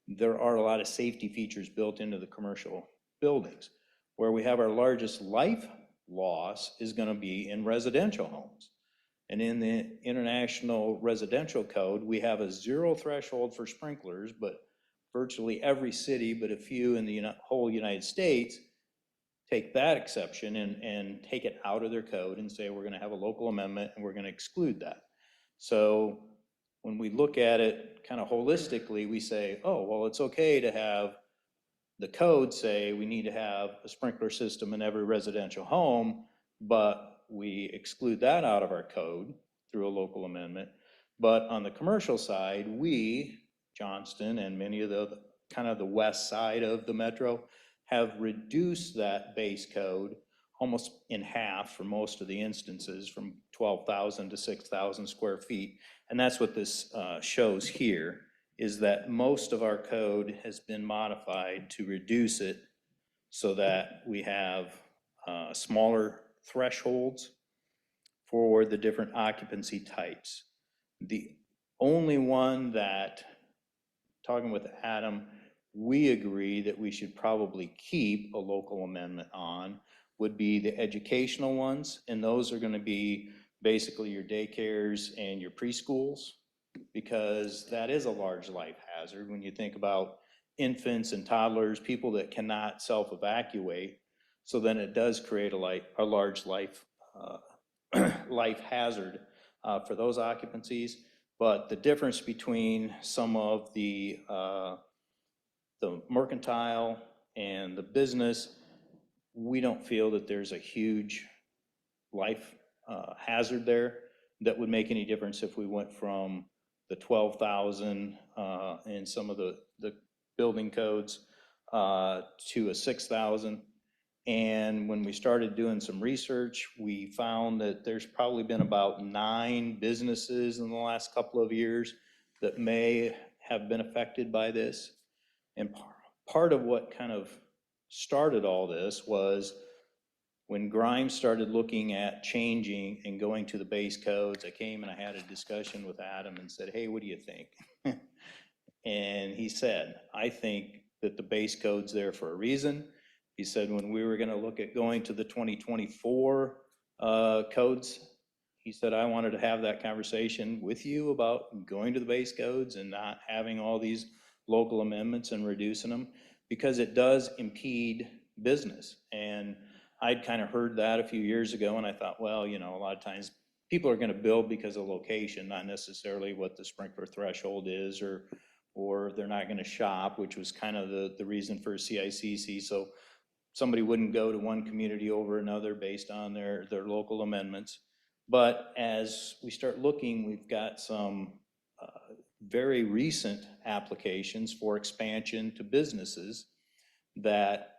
There are a lot of safety features built into the commercial buildings. Where we have our largest life loss is going to be in residential homes. And in the International Residential Code, we have a 0 threshold for sprinklers, but virtually every city, but a few in the whole United States, take that exception and take it out of their code and say, we're going to have a local amendment and we're going to exclude that. So when we look at it kind of holistically, we say, oh, well, it's okay to have the code say we need to have a sprinkler system in every residential home, but we exclude that out of our code through a local amendment. But on the commercial side, we, Johnston, and many of the kind of the west side of the metro, have reduced that base code almost in half for most of the instances, from 12,000 to 6,000 square feet. And that's what this shows here, is that most of our code has been modified to reduce it so that we have smaller thresholds for the different occupancy types. The only one that, talking with Adam, we agree that we should probably keep a local amendment on would be the educational ones, and those are going to be basically your daycares and your preschools, because that is a large life hazard when you think about infants and toddlers, people that cannot self-evacuate. So then it does create a large life life hazard for those occupancies. But the difference between some of the mercantile and the business, we don't feel that there's a huge life hazard there that would make any difference if we went from the 12,000 in some of the building codes to a 6,000. And when we started doing some research, we found that there's probably been about 9 businesses in the last couple of years that may have been affected by this. And part of what kind of started all this was when Grimes started looking at changing and going to the base codes. I came and I had a discussion with Adam and said, hey, what do you think? And he said, I think that the base code's there for a reason. He said when we were going to look at going to the 2024 codes, he said, I wanted to have that conversation with you about going to the base codes and not having all these local amendments and reducing them, because it does impede business. And I'd kind of heard that a few years ago, and I thought, well, you know, a lot of times people are going to build because of location, not necessarily what the sprinkler threshold is, or they're not going to shop, which was kind of the reason for CICC. So somebody wouldn't go to one community over another based on their local amendments. But as we start looking, we've got some very recent applications for expansion to businesses that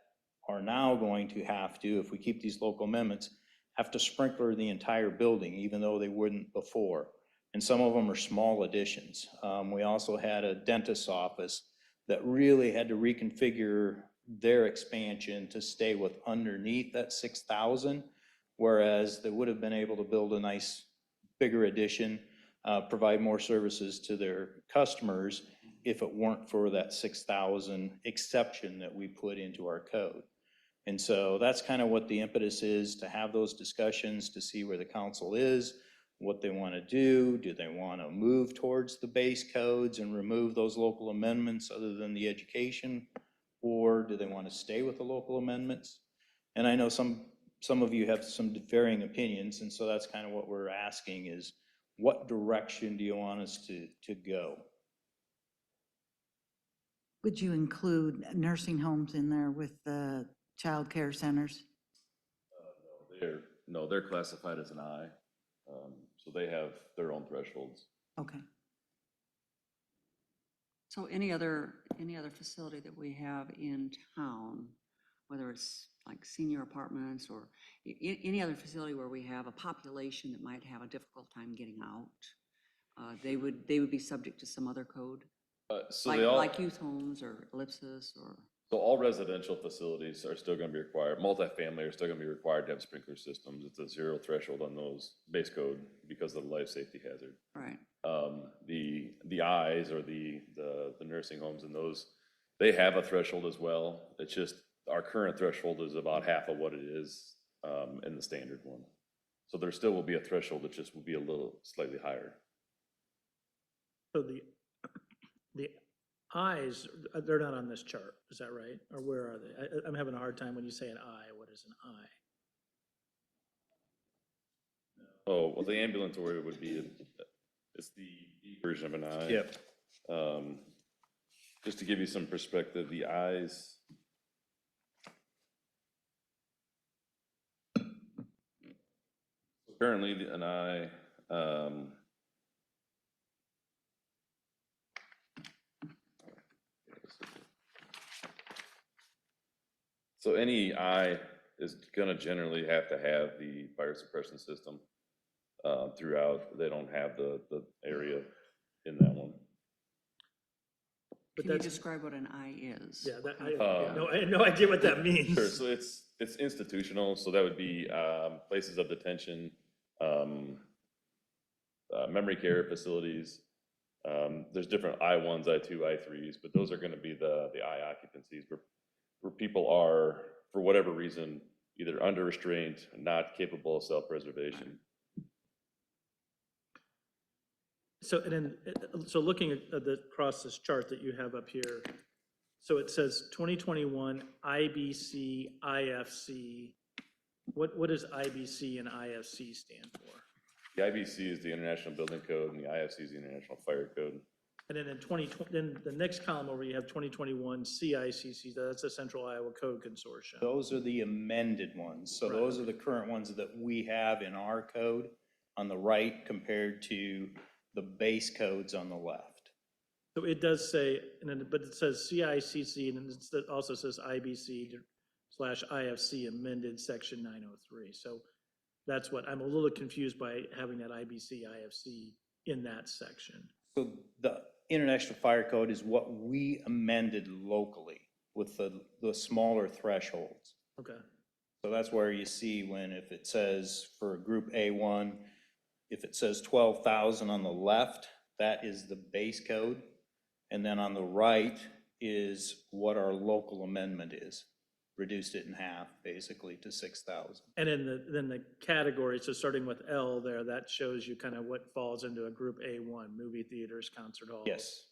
are now going to have to, if we keep these local amendments, have to sprinkler the entire building, even though they wouldn't before. And some of them are small additions. We also had a dentist's office that really had to reconfigure their expansion to stay with underneath that 6,000, whereas they would have been able to build a nice bigger addition, provide more services to their customers if it weren't for that 6,000 exception that we put into our code. And so that's kind of what the impetus is, to have those discussions to see where the council is, what they want to do. Do they want to move towards the base codes and remove those local amendments other than the education? Or do they want to stay with the local amendments? And I know some of you have some varying opinions, and so that's kind of what we're asking is, what direction do you want us to go? Would you include nursing homes in there with the child care centers? They're classified as an I, so they have their own thresholds. Okay. So any other facility that we have in town, whether it's like senior apartments or any other facility where we have a population that might have a difficult time getting out, they would be subject to some other code? So Like, they all, like youth homes or ellipsis or, so all residential facilities are still gonna be required, multifamily are still gonna be required to have sprinkler systems. It's a zero threshold on those base code because of the life safety hazard. right, The Is or the nursing homes and those, they have a threshold as well. It's just, our current threshold is about half of what it is, in the standard one. So there still will be a threshold, it just will be a little slightly higher. So the Is, they're not on this chart, is that right? Or where are they? I'm having a hard time when you say an I, what is an I? Oh, well, the ambulatory would be, it's the E version of an I. Yep. Just to give you some perspective, the Is. Currently, an I, so any I is gonna generally have to have the fire suppression system throughout. They don't have the area in that one. But can you that's- describe what an I is? Yeah, that, Uh, I have no idea what that means. Sure, so it's institutional, so that would be places of detention, memory care facilities. There's different I1s, I2, I3s, but those are gonna be the I occupancies where people are, for whatever reason, either under restraint, not capable of self-preservation. So, and then, so looking at across this chart that you have up here, so it says 2021 IBC, IFC. What does IBC and IFC stand for? The IBC is the International Building Code, and the IFC is the International Fire Code. And then in 2020, then the next column over, you have 2021 CICC, that's the Central Iowa Code Consortium. Those are the amended ones. So Right, those are the current ones that we have in our code on the right compared to the base codes on the left. So it does say, and then, but it says CICC, and it also says IBC/IFC amended section 903. So that's what, I'm a little confused by having that IBC, IFC in that section. So the International Fire Code is what we amended locally with the smaller thresholds. Okay, So that's where you see when, if it says for group A1, if it says 12,000 on the left, that is the base code. And then on the right is what our local amendment is. Reduced it in half, basically, to 6,000. and then the category, so starting with L there, that shows you kind of what falls into a group A1, movie theaters, concert halls. Yes.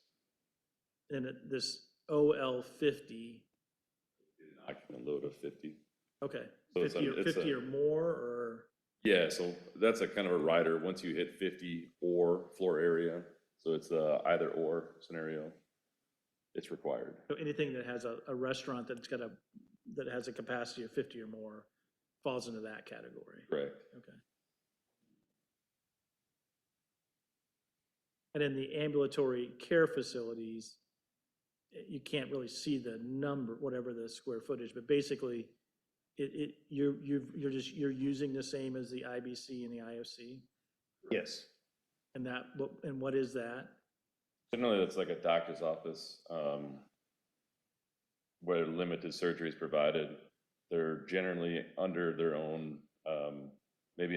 And this OL50, Occupant load of 50. okay, So it's 50 a- or, it's 50 a- or more, or, Yeah, so that's a kind of a rider, once you hit 50 or floor area, so it's a either or scenario, it's required. so anything that has a restaurant that has a capacity of 50 or more falls into that category. Correct. Okay. And in the ambulatory care facilities, you can't really see the number, whatever the square footage, but basically, you're using the same as the IBC and the IFC? Yes. And what is that? Generally, that's like a doctor's office, where limited surgery is provided. They're generally under their own, maybe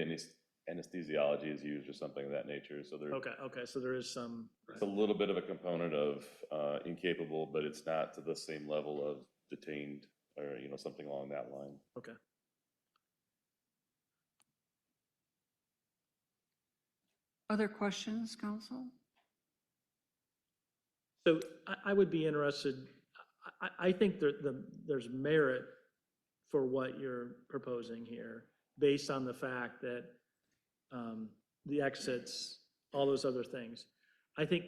anesthesiology is used or something of that nature, so there's Okay, so there is some, it's a little bit of a component of incapable, but it's not to the same level of detained or, something along that line. okay. Other questions, council? So I would be interested, I think there's merit for what you're proposing here, based on the fact that the exits, all those other things. I think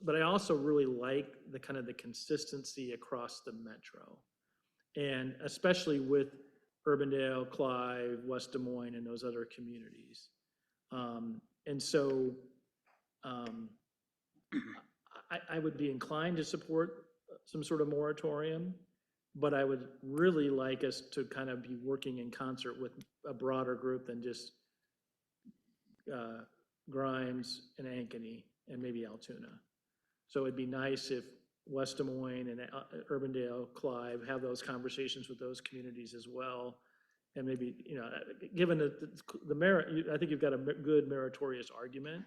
but I also really like the kind of the consistency across the metro. And especially with Urbandale, Clive, West Des Moines, and those other communities. And so I would be inclined to support some sort of moratorium, but I would really like us to kind of be working in concert with a broader group than just Grimes and Ankeny and maybe Altoona. So it'd be nice if West Des Moines and Urbandale, Clive have those conversations with those communities as well. And maybe, you know, given the merit, I think you've got a good meritorious argument.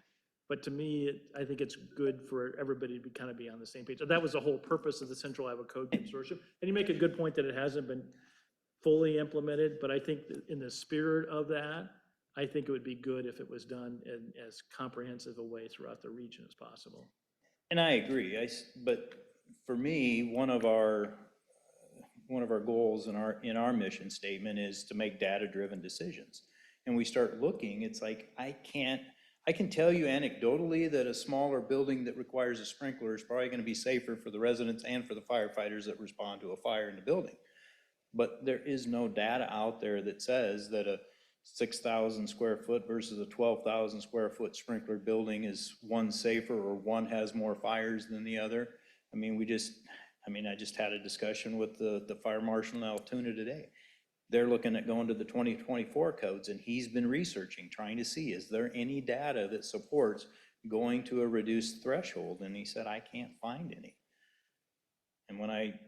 But to me, I think it's good for everybody to kind of be on the same page. That was the whole purpose of the Central Iowa Code Consortium. And you make a good point that it hasn't been fully implemented, but I think that in the spirit of that, I think it would be good if it was done in as comprehensive a way throughout the region as possible. And I agree, but for me, one of our goals in our mission statement is to make data-driven decisions. And we start looking, it's like, I can tell you anecdotally that a smaller building that requires a sprinkler is probably gonna be safer for the residents and for the firefighters that respond to a fire in the building. But there is no data out there that says that a 6,000 square foot versus a 12,000 square foot sprinkler building is one safer or one has more fires than the other. I mean, I just had a discussion with the fire marshal in Altoona today. They're looking at going to the 2024 codes, and he's been researching, trying to see, is there any data that supports going to a reduced threshold? And he said, I can't find any. And when I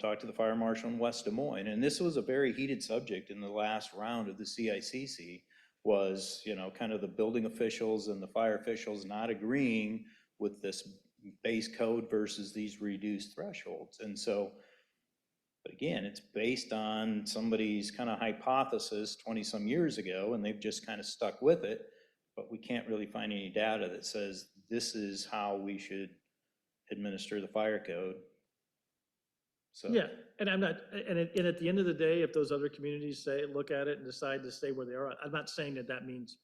talked to the fire marshal in West Des Moines, and this was a very heated subject in the last round of the CICC, was, kind of the building officials and the fire officials not agreeing with this base code versus these reduced thresholds. And so, but again, it's based on somebody's kind of hypothesis 20-some years ago, and they've just kind of stuck with it, but we can't really find any data that says this is how we should administer the fire code. So. Yeah, and I'm not, and at the end of the day, if those other communities look at it and decide to stay where they are, I'm not saying that means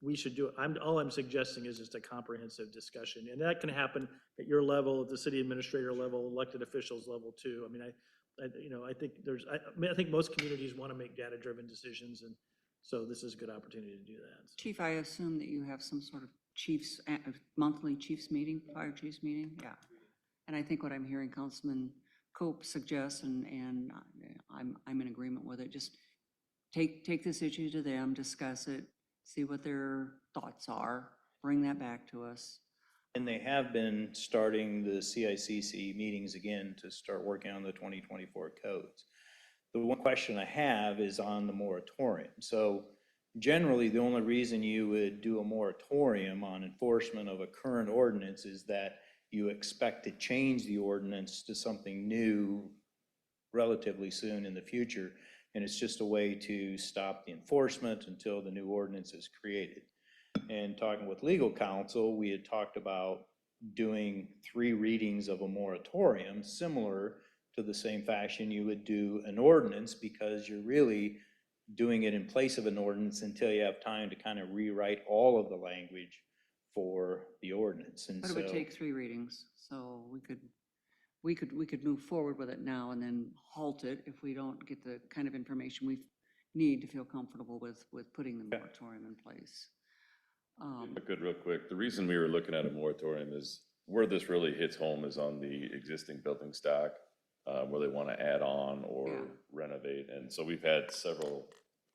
we should do it. all I'm suggesting is just a comprehensive discussion, and that can happen at your level, at the city administrator level, elected officials level too. I mean, I think most communities want to make data-driven decisions, and so this is a good opportunity to do that. Chief, I assume that you have some sort of chiefs, monthly chiefs meeting, fire chiefs meeting? Yeah. And I think what I'm hearing Councilman Cope suggests, and I'm in agreement with it, just take this issue to them, discuss it, see what their thoughts are, bring that back to us. And they have been starting the CICC meetings again to start working on the 2024 codes. The one question I have is on the moratorium. So generally, the only reason you would do a moratorium on enforcement of a current ordinance is that you expect to change the ordinance to something new relatively soon in the future. And it's just a way to stop the enforcement until the new ordinance is created. And talking with legal counsel, we had talked about doing 3 readings of a moratorium, similar to the same fashion you would do an ordinance, because you're really doing it in place of an ordinance until you have time to kind of rewrite all of the language for the ordinance. And But it would take 3 readings, so we could move forward with it now and then halt it if we don't get the kind of information we need to feel comfortable with putting the moratorium in place. If I could real quick, the reason we were looking at a moratorium is where this really hits home is on the existing building stock, where they want to add on or renovate. And so we've had several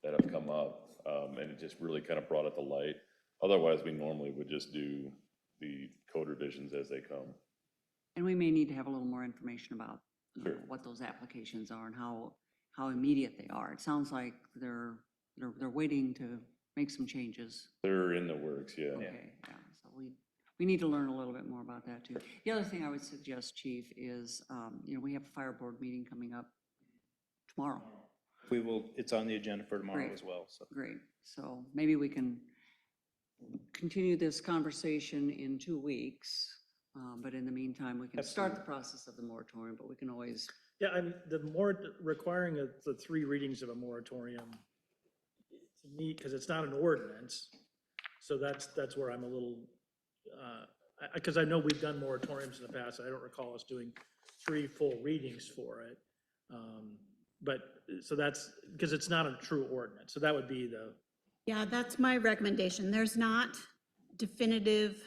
that have come up, and it just really kind of brought it to light. Otherwise, we normally would just do the code revisions as they come. And we may need to have a little more information about Sure. what those applications are and how immediate they are. It sounds like they're waiting to make some changes. They're in the works, yeah. Okay, yeah, so we need to learn a little bit more about that too. The other thing I would suggest, Chief, is, we have a fire board meeting coming up tomorrow. It's on the agenda for tomorrow Great. as well. So. Great, so maybe we can continue this conversation in 2 weeks, but in the meantime, we can start the process of the moratorium, but we can always. Yeah, the more requiring of the 3 readings of a moratorium, to me, because it's not an ordinance, so that's where I'm a little, because I know we've done moratoriums in the past. I don't recall us doing 3 full readings for it. But, so that's, because it's not a true ordinance, so that would be the, Yeah, that's my recommendation. There's not definitive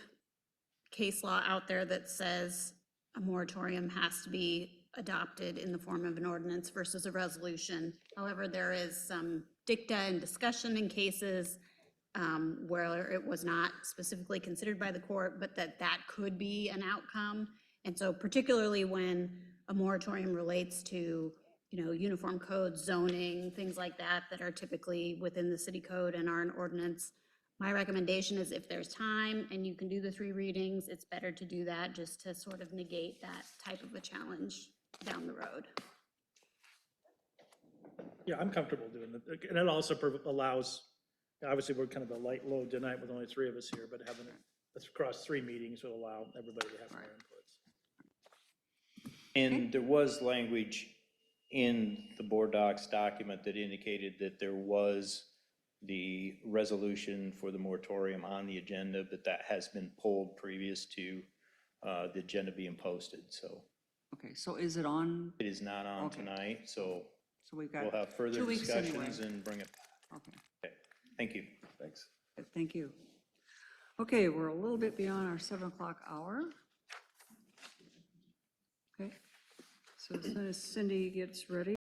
case law out there that says a moratorium has to be adopted in the form of an ordinance versus a resolution. However, there is some dicta and discussion in cases where it was not specifically considered by the court, but that could be an outcome. And so particularly when a moratorium relates to, uniform codes, zoning, things like that, that are typically within the city code and are an ordinance, my recommendation is if there's time and you can do the 3 readings, it's better to do that just to sort of negate that type of a challenge down the road. yeah, I'm comfortable doing it. And it also allows, obviously, we're kind of a light load tonight with only 3 of us here, but having it across 3 meetings will allow everybody to have more inputs. And there was language in the board docs document that indicated that there was the resolution for the moratorium on the agenda, but that has been pulled previous to the agenda being posted, so Okay, so is it on? it is not on Okay. tonight, so So we've got we'll have further 2 weeks anyway. discussions and bring it back. Okay, Okay, thank you. Thanks. thank you. Okay, we're a little bit beyond our 7 o'clock hour. Okay, so as soon as Cindy gets ready.